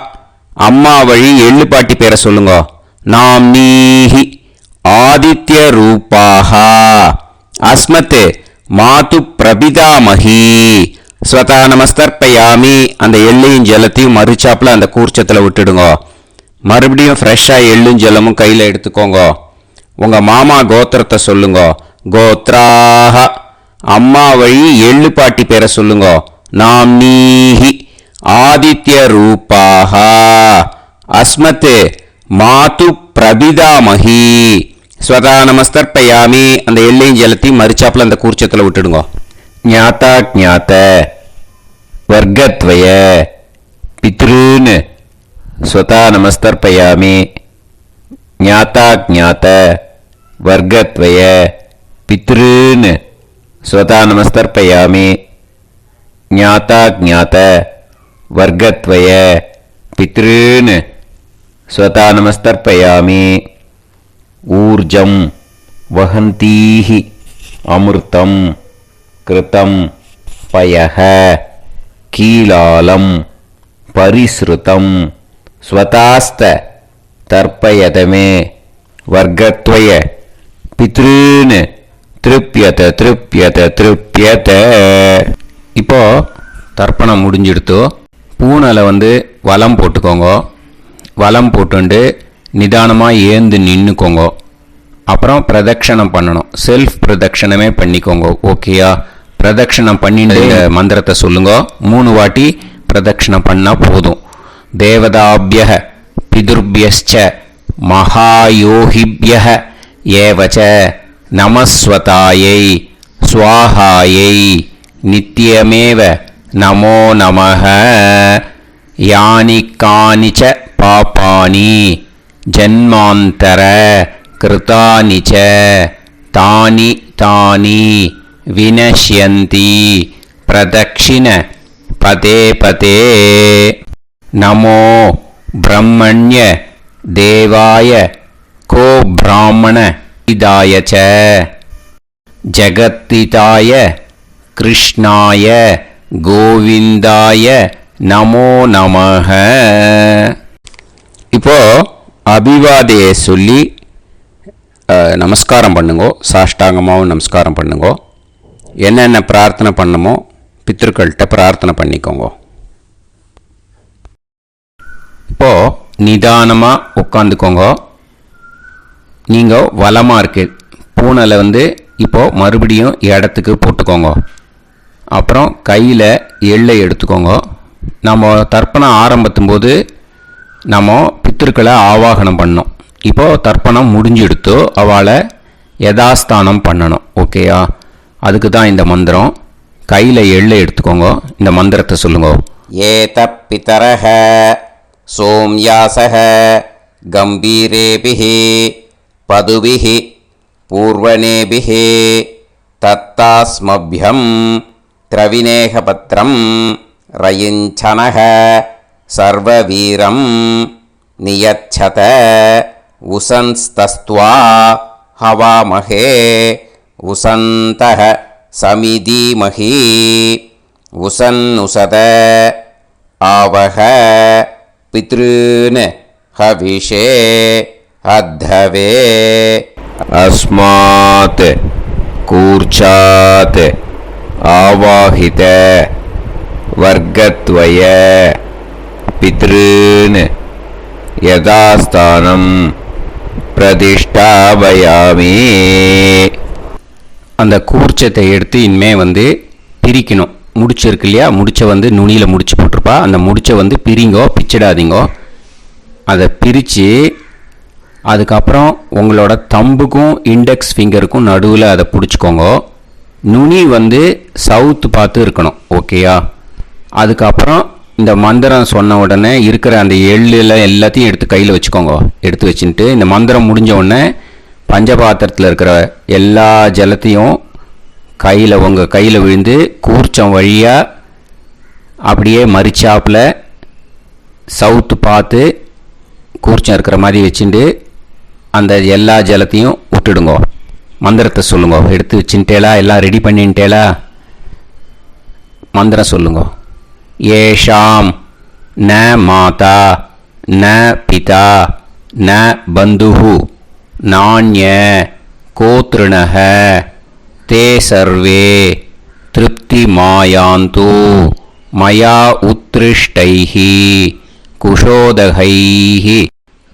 அம்மா வழி எள்ளு பாட்டி பேரை சொல்லுங்க. நாம்னீஹி. ஆதித்ய ரூபாஹ. அஸ்மத் மாது பிரபிதாமஹி. ஸ்வதா நமஸ்தர்ப்பயாமி. அந்த எள்ளையும் ஜலத்தையும் மரிச்சாப்புல அந்த கூர்ச்சத்தில் விட்டுடுங்க. மறுபடியும் ஃப்ரெஷ்ஷா எள்ளும் ஜலமும் கையில் எடுத்துக்கோங்க. உங்க மாமா கோத்திரத்தை சொல்லுங்க. கோத்ராஹ. அம்மா வழி எள்ளு பாட்டி பேரை சொல்லுங்க. நாம்னீஹி. ஆதித்ய ரூபாஹ. அஸ்மத் மாது பிரபிதாமஹி. ஸ்வதா நமஸ்தர்ப்பயாமி. அந்த எள்ளையும் ஜலத்தையும் மறிச்சாப்புல அந்த கூர்ச்சத்தில் விட்டுடுங்க. ஞாதா ஞாத வர்க்கத்வய பித்ருன் ஸ்வதா நமஸ்தர்ப்பயாமி. ஞாதா ஞாத வர்க்கத்வய பித்ருன் ஸ்வதா நமஸ்தர்ப்பயாமி. ஞாதா ஞாத வர்க்கத்வய பித்ருன் ஸ்வதா நமஸ்தர்ப்பயாமி. ஊர்ஜம் வஹந்தீஹி அமிர்தம் கிருதம் பயஹ கீலாலம் பரிஸ்ருதம் ஸ்வதாஸ்த தர்ப்பயதமே வர்க்கத்வய பித்ருன் திருப்யத திருப்யத திருப்யத. இப்போ தர்ப்பணம் முடிஞ்சிடுத்தோ பூனலை வலம் போட்டுக்கோங்க. வலம் போட்டுண்டு நிதானமாக ஏந்து நின்றுக்கோங்க. அப்புறம் பிரதட்சணம் பண்ணணும். செல்ஃப் பிரதட்சணமே பண்ணிக்கோங்க. ஓகேயா? பிரதட்சணம் பண்ணிட்டு மந்திரத்தை சொல்லுங்க. 3 வாட்டி பிரதட்சணம் பண்ணால் போதும். தேவதாபிய பிதுர்பியஸ்ச மகாயோகிபிய ஏவச்ச நமஸ்வதாயை ஸ்வாஹாயை நித்யமேவ நமோ நமஹ. யானி கானிச்ச பாபானி ஜன்மாந்தர கிருதானி ச தானி தானி வினஷ்யந்தி பிரதக்ஷிண பதே பதே. நமோ பிரம்மண்ய தேவாய கோ பிராமண இதாய ச ஜகத்திதாய கிருஷ்ணாய கோவிந்தாய நமோ நமஹ. இப்போ அபிவாதையை சொல்லி நமஸ்காரம் பண்ணுங்கோ. சாஷ்டாங்கமாகவும் நமஸ்காரம் பண்ணுங்கோ. என்னென்ன பிரார்த்தனை பண்ணமோ பித்ருக்கள்கிட்ட பிரார்த்தனை பண்ணிக்கோங்க. இப்போது நிதானமாக உட்காந்துக்கோங்க. நீங்கள் வலமாக இருக்கு பூனலை இப்போது மறுபடியும் இடத்துக்கு போட்டுக்கோங்க. அப்புறம் கையில் எள்ளை எடுத்துக்கோங்க. நம்ம தர்ப்பணம் ஆரம்பிக்கும் போது நம்ம பித்திருக்களை ஆவாகனம் பண்ணோம். இப்போது தர்ப்பணம் முடிஞ்செடுத்தோ அவளை யதாஸ்தானம் பண்ணணும். ஓகேயா? அதுக்கு தான் இந்த மந்திரம். கையில் எள்ளை எடுத்துக்கோங்க. இந்த மந்திரத்தை சொல்லுங்க. ஏத பிதரஹ சோம்யாசஹ கம்பீரேபிஹி பதுபிஹி பூர்வணேபிஹி தத்தாஸ்மப்யம் திரவிநேகபத்ரம் ரயிஞ்சனஹ சர்வவீரம் நியச்சத உசன்ஸ்தஸ்த்வா ஹவாமஹே உசந்தஹ சமிதீமஹி உசன்னுசத ஆவஹ பித்ருன் ஹவிஷே அத்தவே. அஸ்மாத் கூர்ச்சாத் ஆவாஹித வர்க்கத்வய பித்ருன் யதாஸ்தானம் பிரதிஷ்டாபயாமி. அந்த கூர்ச்சத்தை எடுத்து இனிமே பிரிக்கணும். முடிச்சிருக்கு இல்லையா? முடிச்சை நுனியில் முடிச்சு போட்டிருப்பா. அந்த முடிச்சை பிரிங்கோ, பிச்சிடாதீங்கோ. அதை பிரித்து அதுக்கப்புறம் உங்களோட தம்புக்கும் இண்டெக்ஸ் ஃபிங்கருக்கும் நடுவில் அதை பிடிச்சிக்கோங்க. நுனி சவுத்து பார்த்து இருக்கணும். ஓகேயா? அதுக்கப்புறம் இந்த மந்திரம் சொன்ன உடனே இருக்கிற அந்த எள்ளில் எல்லாத்தையும் எடுத்து கையில் வச்சுக்கோங்க. எடுத்து வச்சுட்டு இந்த மந்திரம் முடிஞ்ச உடனே பஞ்சபாத்திரத்தில் இருக்கிற எல்லா ஜலத்தையும் உங்கள் கையில் விழுந்து கூர்ச்சம் வழியாக அப்படியே மறிச்சாப்பில் சவுத்து பார்த்து கூர்ச்சம் இருக்கிற மாதிரி வச்சுட்டு அந்த எல்லா ஜலத்தையும் விட்டுடுங்க. மந்திரத்தை சொல்லுங்க. எடுத்து வச்சுட்டேலா? எல்லாம் ரெடி பண்ணிட்டேலா? மந்திரம் சொல்லுங்க. ஏஷாம் ந மாதா ந பிதா ந பந்துஹு நாண்ய கோத்ருணஹ தே சர்வே திருப்தி மாயாந்து மயா உத்ருஷ்டைஹி குஷோதகைஹி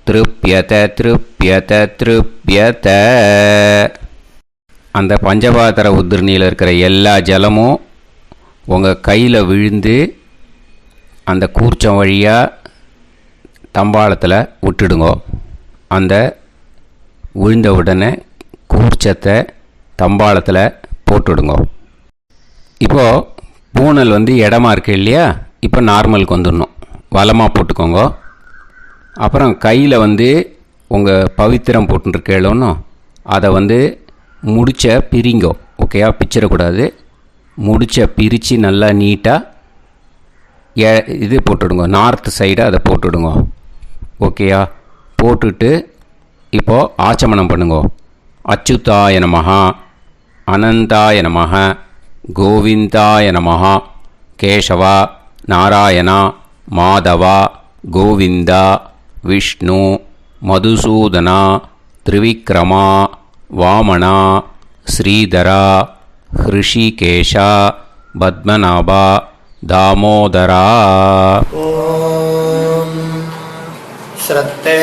திருப்யத திருப்யத திருப்யத. அந்த பஞ்சபாத்திர உதிரணியில் இருக்கிற எல்லா ஜலமும் உங்கள் கையில் விழுந்து அந்த கூர்ச்சம் வழியாக தம்பாளத்தில் விட்டுடுங்க. அந்த விழுந்த உடனே கூர்ச்சத்தை தம்பாளத்தில் போட்டுவிடுங்க. இப்போது பூனல் இடமா இருக்கு இல்லையா, இப்போ நார்மலுக்கு வந்துடணும். வலமாக போட்டுக்கோங்க. அப்புறம் கையில் உங்கள் பவித்திரம் போட்டுருக்கேளோன்னு அதை முடிச்ச பிரிங்கோ. ஓகேயா, பிச்சிடக்கூடாது. முடிச்ச பிரித்து நல்லா நீட்டாக இது போட்டுடுங்க, நார்த் சைடை அதை போட்டுடுங்க. ஓகேயா, போட்டுட்டு இப்போது ஆச்சமனம் பண்ணுங்க. அச்சுதாய நமஹ, அனந்தாய நமஹ, கோவிந்தாய நமஹ, கேசவா, நாராயணா, மாதவா, கோவிந்தா, விஷ்ணு, மதுசூதனா, திரிவிக்ரமா, வாமனா, ஸ்ரீதரா, ஹிருஷிகேஷா, பத்மநாபா, தாமோதரா. ஓம் ஸ்ரத்தே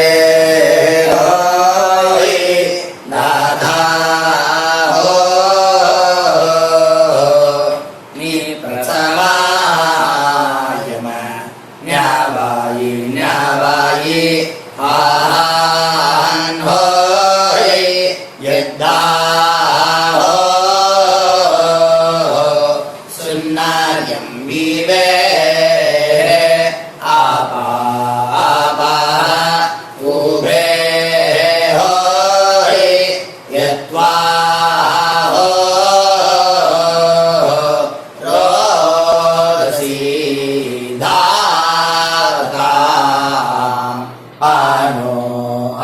நாதா நீ பிரசமாயம ஞாவாயி ஞாவாயி ஆஹான் ஹோய் யத்தா சுன்னார்யம் வீவே ஆபா ஆபா உபே ஹோய் யத்வா ரோசி தாதாம் ஆனோ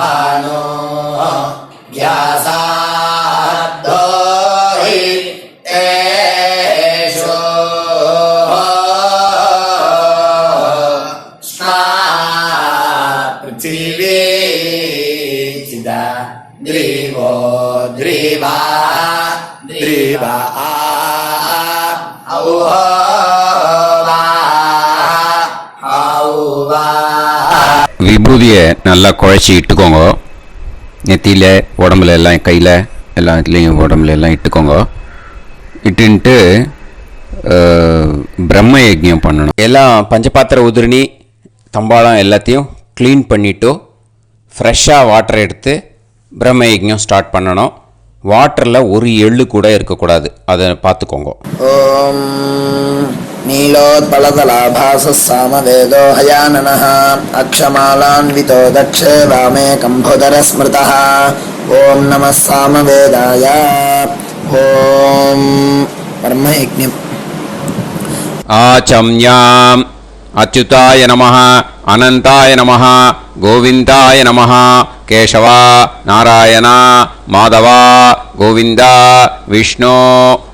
ஆனோ க்யாசாத்தோஹி தேஷோ ஸ்னா பிருத்திவி சிதா த்ரிவோ த்ரிவா த்ரிவா ஔவா ஔவா. விபூதியை நல்லா குழச்சி இட்டுக்கோங்க. நெத்தியில், உடம்புல எல்லாம், கையில் எல்லா இதுலேயும் உடம்புல எல்லாம் இட்டுக்கோங்க. இட்டுன்ட்டு பிரம்ம யஜ்ஞம் பண்ணணும். எல்லாம் பஞ்சபாத்திர உதிரணி தம்பாளம் எல்லாத்தையும் க்ளீன் பண்ணிவிட்டு ஃப்ரெஷ்ஷாக வாட்டர் எடுத்து பிரம்ம யஜ்ஞம் ஸ்டார்ட் பண்ணணும். வாட்டரில் ஒரு எள்ளு கூட இருக்கக்கூடாது, அதை பார்த்துக்கோங்க. ஓம் நீலோத்பலதலாபாசः சாமவேதோ ஹயானனः அக்ஷமாலான்விதோ தக்ஷே வாமே கம்போதர ஸ்மிருதः. ஓம் நமः சாமவேதாய. ஓம் பிரம்மயஜ்ஞம். ஆச்சம்யாம் அச்சுதாய நமஹ, அனந்தாய நமஹ, கோவிந்தாய நமஹ, கேசவா, நாராயணா, மாதவா, கோவிந்தா, விஷ்ணு,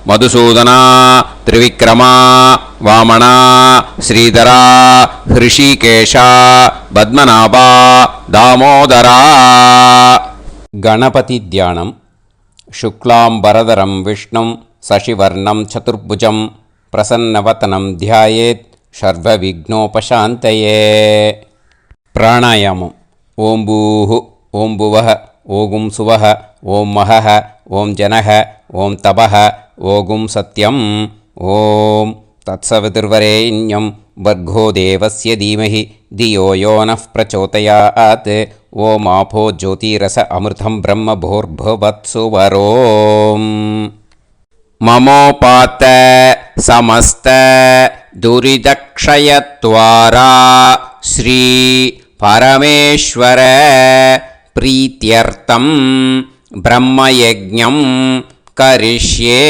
மதுசூதனா, திரிவிக்ரமா, வாமனா, ஸ்ரீதரா, ஹிருஷிகேஷா, பத்மநாபா, தாமோதரா. கணபதி தியானம். சுக்லாம்பரதரம் விஷ்ணும் சசிவர்ணம் சதுர்புஜம் பிரசன்னவதனம் தியாயேத் சர்வவிக்னோபசாந்தயே. பிராணாயாமம். ஓம் பூஹு, ஓம் புவஹ, ஓகும் சுவஹ, ஓம் மஹஹ, ஓம் ஜனஹ, ஓம் தபஹ, ஓகும் சத்யம். ஓம் தத்சவிதுர்வரேண்யம் வர்கோ தேவஸ்ய தீமஹி தியோ யோ நः பிரச்சோதயாத். ஓம் ஆபோ ஜோதிரச அமிர்தம் பிரம்ம பூர்புவத்சு வரோம். மமோபாத்த சமஸ்த துரிதக்ஷயத்வாரா ஸ்ரீ பரமேஸ்வர பிரீத்யர்த்தம் பிரம்மயஜ்ஞம் கரிஷ்யே.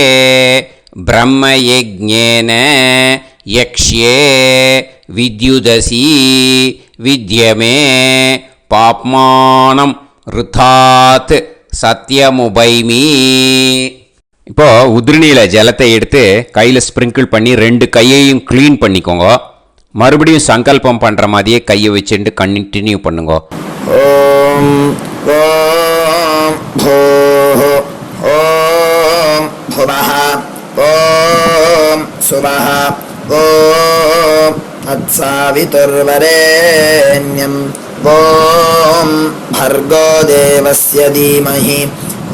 பிரம்மயஜ்ஞேன யக்ஷ்யே வித்யுதசி வித்யமே பாப்மானம் ருதாத் சத்யமுபைமி. இப்போது உதிரணியில் ஜலத்தை எடுத்து கையில் ஸ்ப்ரிங்கிள் பண்ணி 2 கையையும் க்ளீன் பண்ணிக்கோங்க. மறுபடியும் சங்கல்பம் பண்ணுற மாதிரியே கையை வச்சுட்டு கண்டினியூ பண்ணுங்க. ஓம் ஓம் பூஹ ஓம் புவஹ ஓம் சுவஹ ஓம் தத்சாவிதுர்வரேண்யம் ஓம் भर्गो देवस्य धीमहि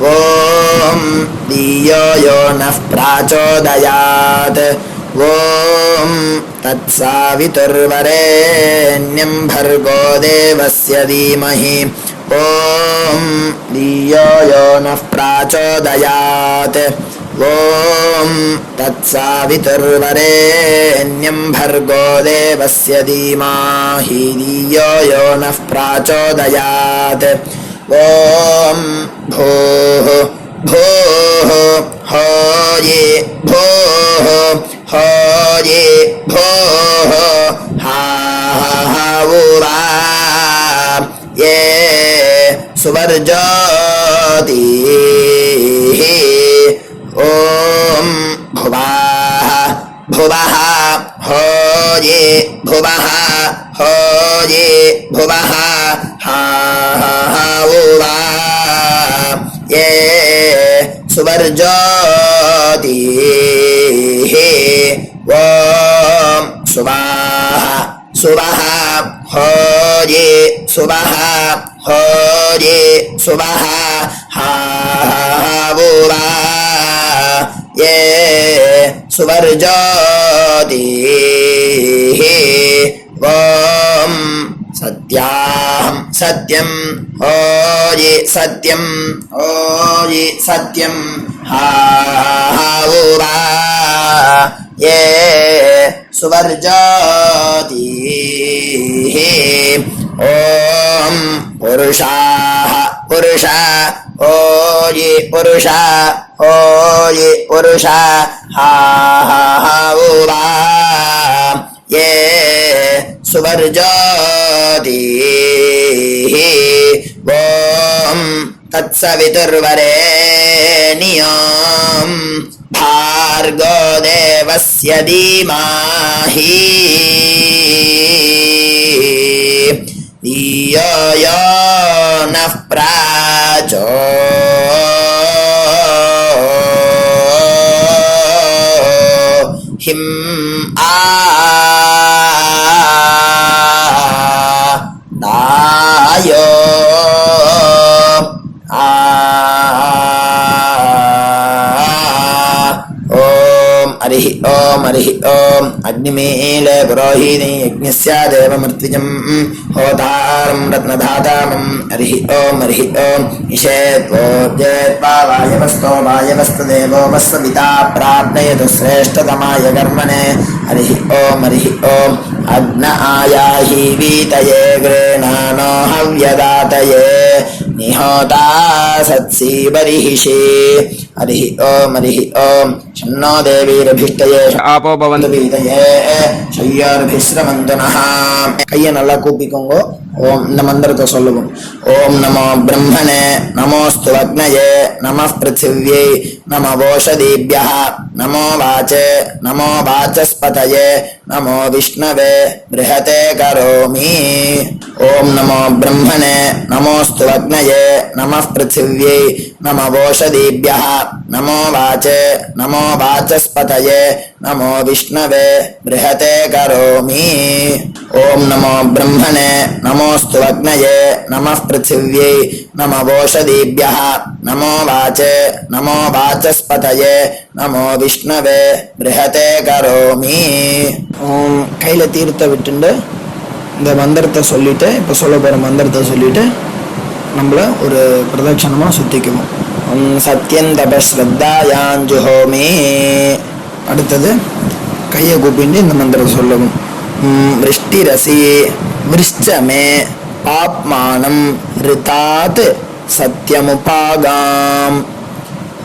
ॐ धियो यो नः प्राचोदयात् ॐ तत्सावितुर्वरेण्यं भर्गो देवस्य धीमहि ॐ धियो यो नः प्राचोदयात् ॐ तत्सवितुर्वरेण्यं भर्गो देवस्य धीमहि धियो यो नः प्राचोदयात् ॐ भूः भूः होये भूः होये भूः हा उवा ये सुवर्जोति ॐ भुवः भुवः होये भुवः होये भुवः हा उवा ये सुवर्जोति ॐ सुवाः सुवः होये सुवः होये सुवः हा उवा ये सुवर्जोति ॐ सत्यां सत्यं होये सत्यं होये सत्यं हा उवा ये सुवर्जोति ॐ पुरुषाः पुरुषा होये पुरुषा होये पुरुषा हा उवा ये सुवर्जोति ॐ तत्सवितुर्वरेण्यं भार्गो देवस्य धीमहि धियो यो नः हरिः ओम अग्निमीले पुरोहिणी यज्ञस्य देवमृत्विजं होतारं रत्नधातामं हरिः ओम ईशेत्वोज्जेत्वा वायवस्तो वायवस्तदेवो वस्सविता प्राप्नयतु श्रेष्ठतमाय कर्मणे हरिः ओम अग्न आयाहि वीतये गृह्णानो हव्यदातये निहोता सत्सी बर्हिषि हरिः ओम शन्नो देवीरभिष्टये आपो भवन्तु வீதையே शय्यार्भिश्रमन्तु नः கையை நல்லா கூப்பிக்கோங்க. ஓம் இந்த மந்திரத்தை சொல்லுவோம். ஓம் நமோ பிரம்மணே நமோஸ்து அக்னயே நமः பிருथिव्यै நமோ ஓஷதீभ्यः நமோ வாச்சே நமோ வாச்சஸ்பதயே நமோ விஷ்ணவே बृहते करोमि. ஓம் நமோ பிரம்மணே நமோஸ்து அக்னயே நமः பிருथिव्यै நமோ ஓஷதீभ्यः நமோ வாச்சே நமோ வாச்சஸ்பதயே நமோ விஷ்ணவே बृहते करोमि. ஓம் நமோ பிரம்மணே நமோஸ்து அக்னயே நமः பிருथिव्यै நமோ ஓஷதீभ्यः நமோ வாச்சே நமோ வாச்சஸ்பதயே நமோ விஷ்ணவே बृहते करोमि. ஓம் கையில தீர்த்த விட்டுண்டு இந்த மந்திரத்தை சொல்லிட்டு இப்போ சொல்ல போகிற மந்திரத்தை சொல்லிட்டு நம்மள ஒரு பிரதட்சணமாக சுற்றிக்குவோம். சத்யந்தபஸ்ரத்தாயாஞ்சுஹோமி. அடுத்தது கையை கூப்பிட்டு இந்த மந்திரம் சொல்லவும். விருஷ்டிரசி விருஷ்சமே பாப்மானம் ரிதாத் சத்யமுபாகாம்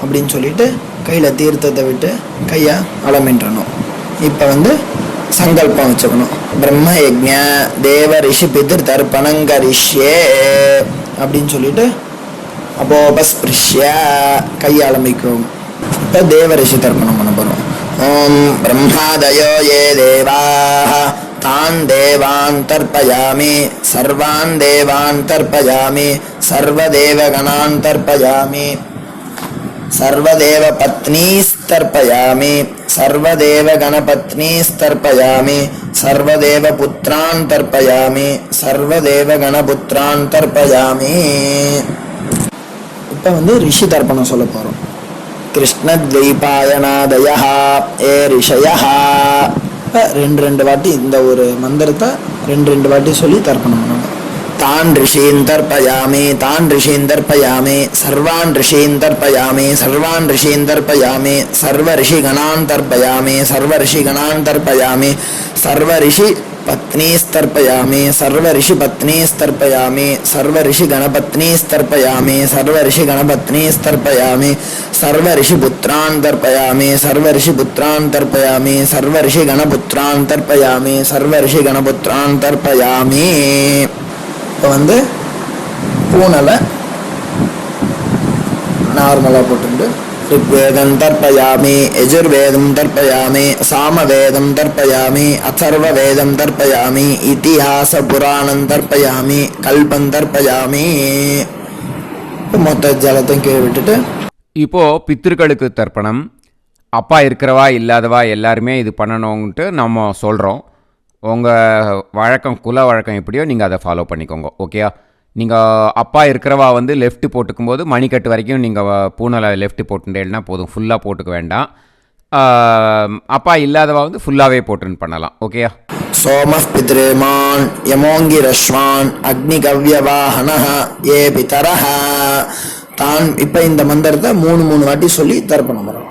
அப்படின்னு சொல்லிட்டு கையில் தீர்த்தத்தை விட்டு கையை அலமின்றணும். இப்போ சங்கல்பம் வச்சுக்கணும். பிரம்ம யஜ்ஞ தேவ ரிஷி பிதிர் தர்ப்பணங்கரிஷ்யே அப்படின்னு சொல்லிட்டு அப்போபஸ்பிருஷ்ய கையை அலம்பிக்கும். இப்போ தேவ ரிஷி தர்ப்பணம் பண்ண போகிறோம். ஓம் பிரம்மாதயோ ஏ தேவாः तान् देवान् तर्पयामि सर्वान् देवान् तर्पयामि सर्वदेवगणान् तर्पयामि सर्वदेवपत्नीस्तर्पयामि सर्वदेवगणपत्नीस्तर्पयामि सर्वदेवपुत्रान् तर्पयामि सर्वदेवगणपुत्रान् तर्पयामि. இப்போ ரிஷி தர்ப்பணம் சொல்ல போகிறோம். கிருஷ்ணத்வைபாயனாதயः ஏ ரிஷயः. ரெண்டு வாட்டி இந்த ஒரு மந்திரத்தை ரெண்டு வாட்டி சொல்லி தர்ப்பணம் பண்ணணும். तान् ऋषीन् तर्पयामि तान् ऋषीन् तर्पयामि सर्वान् ऋषीन् तर्पयामि सर्वान् ऋषीन् तर्पयामि सर्वऋषिगणान् तर्पयामि सर्वऋषिगणान् तर्पयामि सर्वऋषिपत्नीस्तर्पयामि सर्वऋषिपत्नीस्तर्पयामि सर्वऋषिगणपत्नीस्तर्पयामि सर्वऋषिगणपत्नीस्तर्पयामि सर्वऋषिपुत्रान् तर्पयामि सर्वऋषिपुत्रान् तर्पयामि सर्वऋषिगणपुत्रान् तर्पयामि सर्वऋषिगणपुत्रान् तर्पयामि. இப்போ வந்து பூனலை நார்மலாக போட்டு ऋग्वेदं तर्पयामि यजुर्वेदं तर्पयामि सामवेदं तर्पयामि अथर्ववेदं तर्पयामि इतिहासपुराणं तर्पयामि कल्पं तर्पयामि. மொத்த ஜலத்தையும் கீழே விட்டுட்டு இப்போது பித்திருக்களுக்கு தர்ப்பணம். அப்பா இருக்கிறவா இல்லாதவா எல்லாருமே இது பண்ணணுன்ட்டு நம்ம சொல்கிறோம். உங்கள் வழக்கம் குல வழக்கம் எப்படியோ நீங்கள் அதை ஃபாலோ பண்ணிக்கோங்க. ஓகேயா? நீங்கள் அப்பா இருக்கிறவா வந்து லெஃப்ட் போட்டுக்கும்போது மணிக்கட்டு வரைக்கும் நீங்கள் பூனலை லெஃப்ட் போட்டுட்டேன்னா போதும், ஃபுல்லாக போட்டுக்க வேண்டாம். அப்பா இல்லாதவா வந்து ஃபுல்லாகவே போட்டுன்னு பண்ணலாம். ஓகேயா? सोमः पितृमान् यमोङ्गिरश्वान् अग्निकव्यवाहनः ये पितरः तान्. இப்போ இந்த மந்திரத்தை 3 வாட்டி சொல்லி தர்ப்பணம் பண்ணணும்.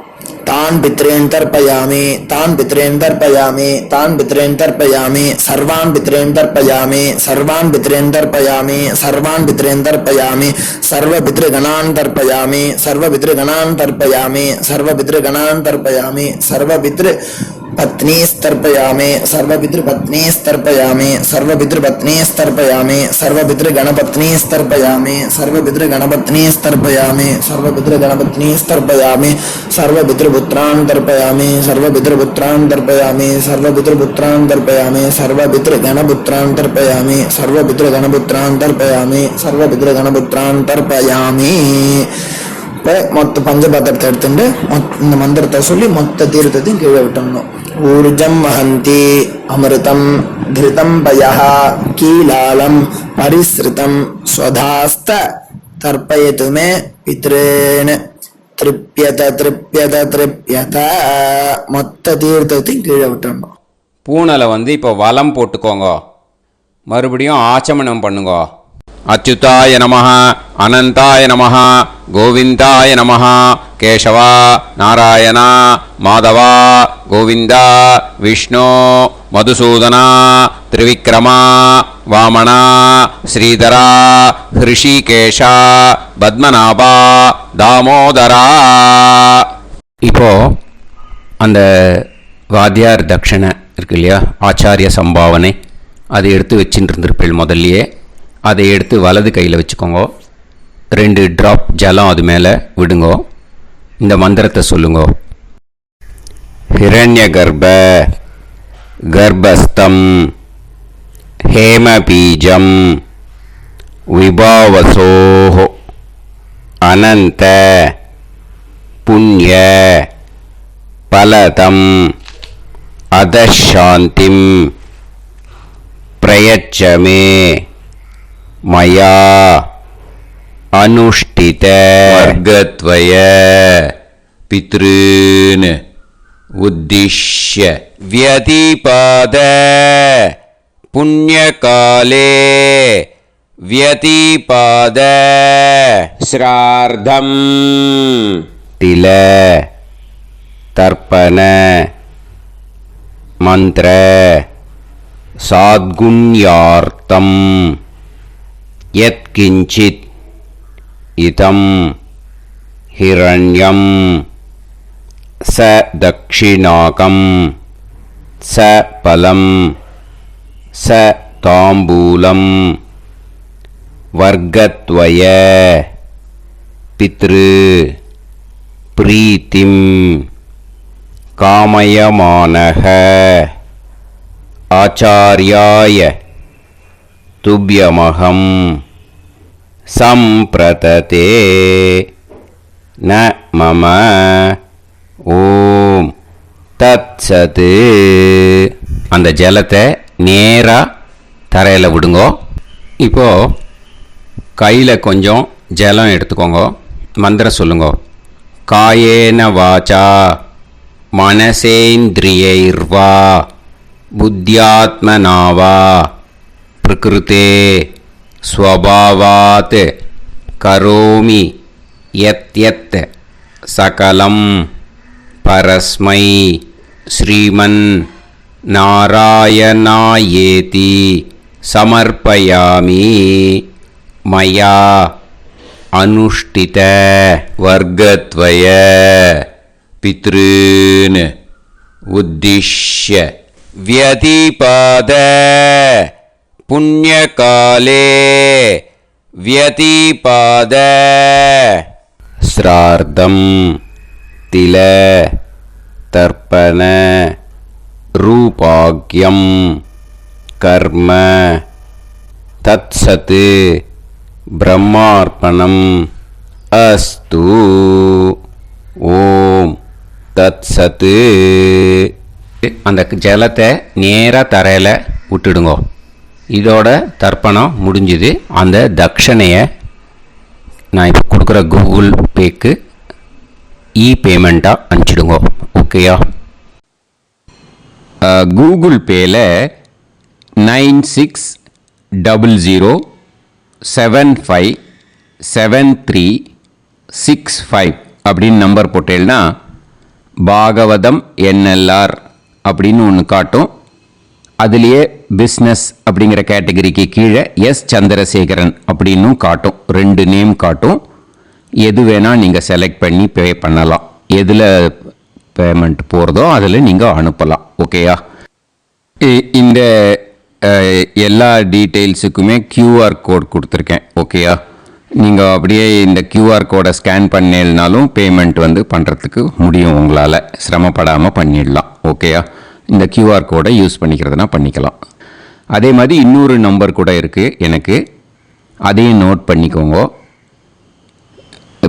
तान् पितॄन् तर्पयामि तान् पितॄन् तर्पयामि तान् पितॄन् तर्पयामि सर्वान् पितॄन् तर्पयामि सर्वान् पितॄन् तर्पयामि सर्वान् पितॄन् तर्पयामि सर्वपितृगणान् तर्पयामि सर्वपितृगणान् तर्पयामि सर्वपितृगणान् तर्पयामि सर्वपितृपत्नीस्तर्पयामि सर्वपितृपत्नीस्तर्पयामि सर्वपितृपत्नीस्तर्पयामि सर्वपितृगणपत्नीस्तर्पयामि सर्वपितृगणपत्नीस्तर्पयामि सर्वपितृगणपत्नीस्तर्पयामि सर्वपितृपुत्रान् तर्पयामि सर्वपितृपुत्रान् तर्पयामि सर्वपितृपुत्रान् तर्पयामि सर्वपितृगणपुत्रान् तर्पयामि सर्वपितृगणपुत्रान् तर्पयामि सर्वपितृगणपुत्रान् तर्पयामि. இப்போ மொத்த பஞ்சபாத்திரத்தை எடுத்துட்டு இந்த மந்திரத்தை சொல்லி மொத்த தீர்த்தத்தையும் கீழே விட்டணும். ஊர்ஜம் வஹந்தி அமிர்தம் கிருதம் பயஹ கீலாலம் பரிஸ்ருதம் ஸ்வதாஸ்த தர்ப்பயதுமே பித்ரேன திருப்யத திருப்யத திருப்யத. மொத்த தீர்த்தத்தையும் கீழே விட்டணும். பூனலை வந்து இப்போ வலம் போட்டுக்கோங்க. மறுபடியும் ஆச்சமனம் பண்ணுங்க. அச்சுதாய நமஹ அனந்தாய நமஹ கோவிந்தாய நமஹ கேசவா நாராயணா மாதவா கோவிந்தா விஷ்ணு மதுசூதனா திரிவிக்ரமா வாமனா ஸ்ரீதரா ஹிருஷிகேஷா பத்மநாபா தாமோதரா. இப்போது அந்த வாத்தியார் தட்சணை இருக்கு இல்லையா, ஆச்சாரிய சம்பாவனை, அதை எடுத்து வச்சுட்டு இருந்திருப்பேள் முதல்லையே. அதை எடுத்து வலது கையில் வச்சுக்கோங்க. 2 ட்ராப் ஜலம் அது மேலே விடுங்கோ. இந்த மந்திரத்தை சொல்லுங்கோ. ஹிரண்ய கர்ப்ப கர்ப்பஸ்தம் ஹேமபீஜம் விபாவசோஹோ அனந்த புண்ணிய பலதம் அதசாந்திம் பிரயச்சமே மயா அனுஷ்டித வர்க்கத்வய பித்ருன் உத்திஷ்ய व्यतिपाद पुण्यकाले व्यतिपाद श्रार्धम् तिल तर्पण मंत्र साद्गुण्यार्थम यत्किंचित इदं हिरण्यं स दक्षिणाकं स फलं स ताम्बूलं वर्गद्वय पितृ प्रीतिं कामयमानः आचार्याय तुभ्यमहं सम्प्रतते न मम ஓம் தத்சத். அந்த ஜலத்தை நேராக தரையில் விடுங்கோ. இப்போது கையில் கொஞ்சம் ஜலம் எடுத்துக்கோங்க. மந்திரம் சொல்லுங்க. காயேன வாச்சா மனசேந்திரியைர்வா புத்தியாத்மனாவா பிரகிருதே ஸ்வபாவாத் கரோமி யத் சகலம் பரஸ்மை ஸ்ரீமன் நாராயணாயேதி சமர்ப்பயாமி மயா அனுஷ்டித வர்க்கத்வய பித்ருன் உத்திஷ்ய வியதிபாத புண்ணியகாலே வியதிபாத ஸ்ரார்த்தம் தில தர்ப்பண ரூபாக்யம் கர்ம தத்சத் பிரம்மார்ப்பணம் அஸ்து. ஓம் தத்சத். அந்த ஜலத்தை நேராக தரையில் விட்டுடுங்கோ. இதோட தர்ப்பணம் முடிஞ்சுது. அந்த தட்சணையை நான் இப்போ கொடுக்குற கூகுள் பேக்கு பேமெண்ட்டாக அனுப்பிச்சிடுங்க. ஓகேயா? கூகுள் பேயில் 9600757365 அப்படின்னு நம்பர் போட்டேன்னா பாகவதம் NLR அப்படின்னு ஒன்று காட்டும். அதுலேயே பிஸ்னஸ் அப்படிங்கிற கேட்டகரிக்கு கீழே எஸ் சந்திரசேகரன் அப்படின்னும் காட்டும். 2 நேம் காட்டும். எது வேணால் நீங்கள் செலக்ட் பண்ணி பே பண்ணலாம். எதில் பேமெண்ட் போகிறதோ அதில் நீங்கள் அனுப்பலாம். ஓகேயா? இந்த எல்லா டீட்டெயில்ஸுக்குமே QR கோட் கொடுத்துருக்கேன். ஓகேயா? நீங்கள் அப்படியே இந்த QR கோடை ஸ்கேன் பண்ணேன்னாலும் பேமெண்ட் பண்ணுறதுக்கு முடியும். உங்களால் சிரமப்படாமல் பண்ணிடலாம். ஓகேயா? இந்த QR கோடை யூஸ் பண்ணிக்கிறதுனா பண்ணிக்கலாம். அதே மாதிரி இன்னொரு நம்பர் கூட இருக்குது எனக்கு. அதையும் நோட் பண்ணிக்கோங்க.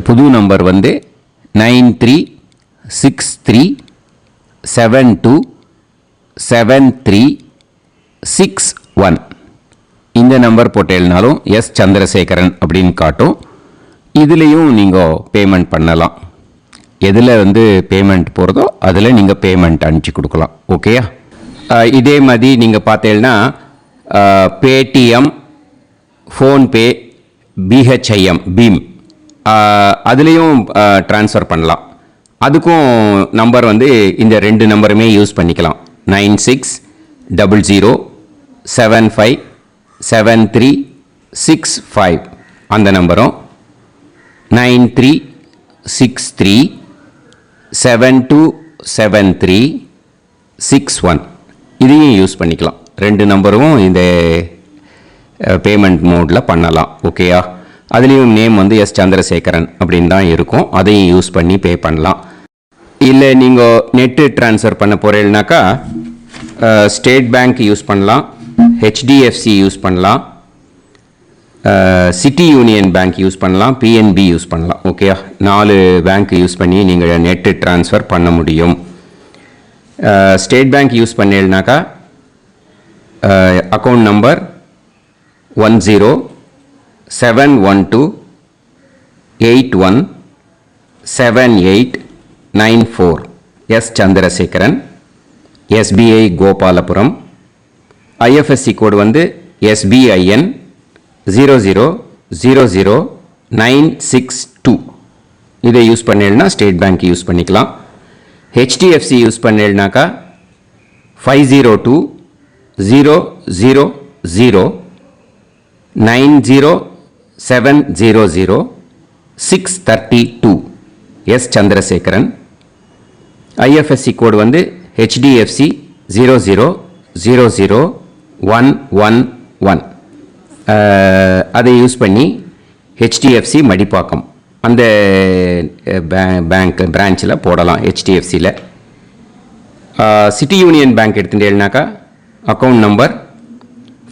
புது நம்பர் 9363727361. இந்த நம்பர் போட்டேல்னாலும் எஸ் சந்திரசேகரன் அப்படின்னு காட்டும். இதுலேயும் நீங்கள் பேமெண்ட் பண்ணலாம். எதில் பேமெண்ட் போகிறதோ அதில் நீங்கள் பேமெண்ட் அனுப்பிச்சி கொடுக்கலாம். ஓகேயா? இதே மாதிரி நீங்கள் பார்த்தீங்கன்னா பேடிஎம், ஃபோன்பே, பிஹெச்ஐஎம், பீம் அதுலேயும் ட்ரான்ஸ்ஃபர் பண்ணலாம். அதுக்கும் நம்பர் இந்த 2 நம்பருமே யூஸ் பண்ணிக்கலாம். 9600757365 அந்த நம்பரும் 9363727361 இதையும் யூஸ் பண்ணிக்கலாம். 2 நம்பரும் இந்த பேமெண்ட் மோடில் பண்ணலாம். ஓகேயா? அதுலேயும் நேம் எஸ் சந்திரசேகரன் அப்படின்னு தான் இருக்கும். அதையும் யூஸ் பண்ணி பே பண்ணலாம். இல்லை நீங்கள் நெட்டு ட்ரான்ஸ்ஃபர் பண்ண போகிறீங்கனாக்கா ஸ்டேட் பேங்க் யூஸ் பண்ணலாம், HDFC யூஸ் பண்ணலாம், சிட்டி யூனியன் பேங்க் யூஸ் பண்ணலாம், PNB யூஸ் பண்ணலாம். ஓகேயா? 4 பேங்க் யூஸ் பண்ணி நீங்கள் நெட்டு ட்ரான்ஸ்ஃபர் பண்ண முடியும். ஸ்டேட் பேங்க் யூஸ் பண்ணீங்கனாக்கா account number 1071281789 S Chandrasekaran, SBI Gopalapuram. IFSC code SBIN 0000962. இதை யூஸ் பண்ணீங்கன்னா ஸ்டேட் பேங்க் யூஸ் பண்ணிக்கலாம். HDFC யூஸ் பண்ணீங்கனாக்கா 5020090700 S Chandrasekaran. IFSC code HDFC 0000111. அதை யூஸ் பண்ணி HDFC மடிப்பாக்கம் அந்த பேங்க் பிரான்ச்சில் போடலாம். HDFCயில் சிட்டி யூனியன் பேங்க் எடுத்துட்டேன்னாக்கா account number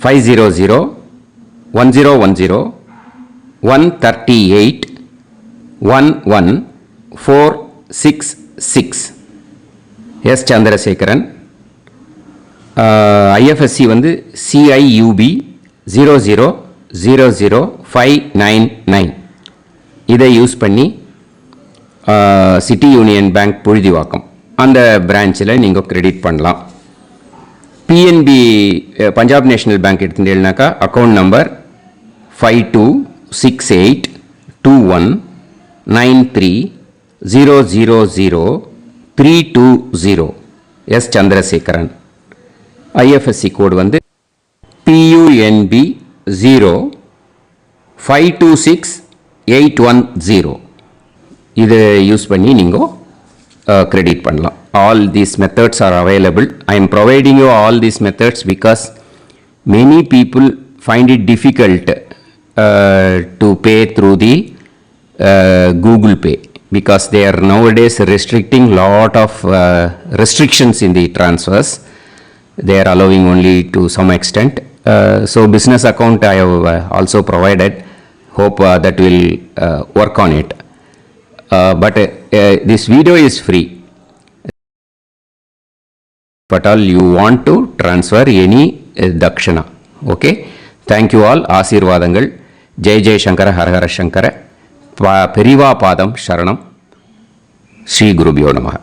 5001010381146 S Chandrasekaran. IFSC CIUB 0000599. இதை யூஸ் பண்ணி சிட்டி யூனியன் பேங்க் புழுதிவாக்கம் அந்த பிரான்ச்சில் நீங்கள் கிரெடிட் பண்ணலாம். PNB பஞ்சாப் நேஷனல் பேங்க் எடுத்துட்டேன்னாக்கா account number 52682193000320 S Chandrasekaran. IFSC code வந்து PUNB 0526810. இதை யூஸ் பண்ணி நீங்கள் கிரெடிட் பண்ணலாம். All these methods are available. I am providing you all these methods because many people find it difficult to pay through the Google Pay because they are nowadays restricting lot of restrictions in the transfers. They are allowing only to some extent. So business account I have also provided. Hope that will work on it. But this video is free. But all you want to transfer any dakshana. Okay. Thank you all. ஆசீர்வாதங்கள். ஜெய் ஜெய் சங்கர ஹர ஹர சங்கர. பெரிவா பாதம் சரணம். ஸ்ரீ குருபியோ நமஹ.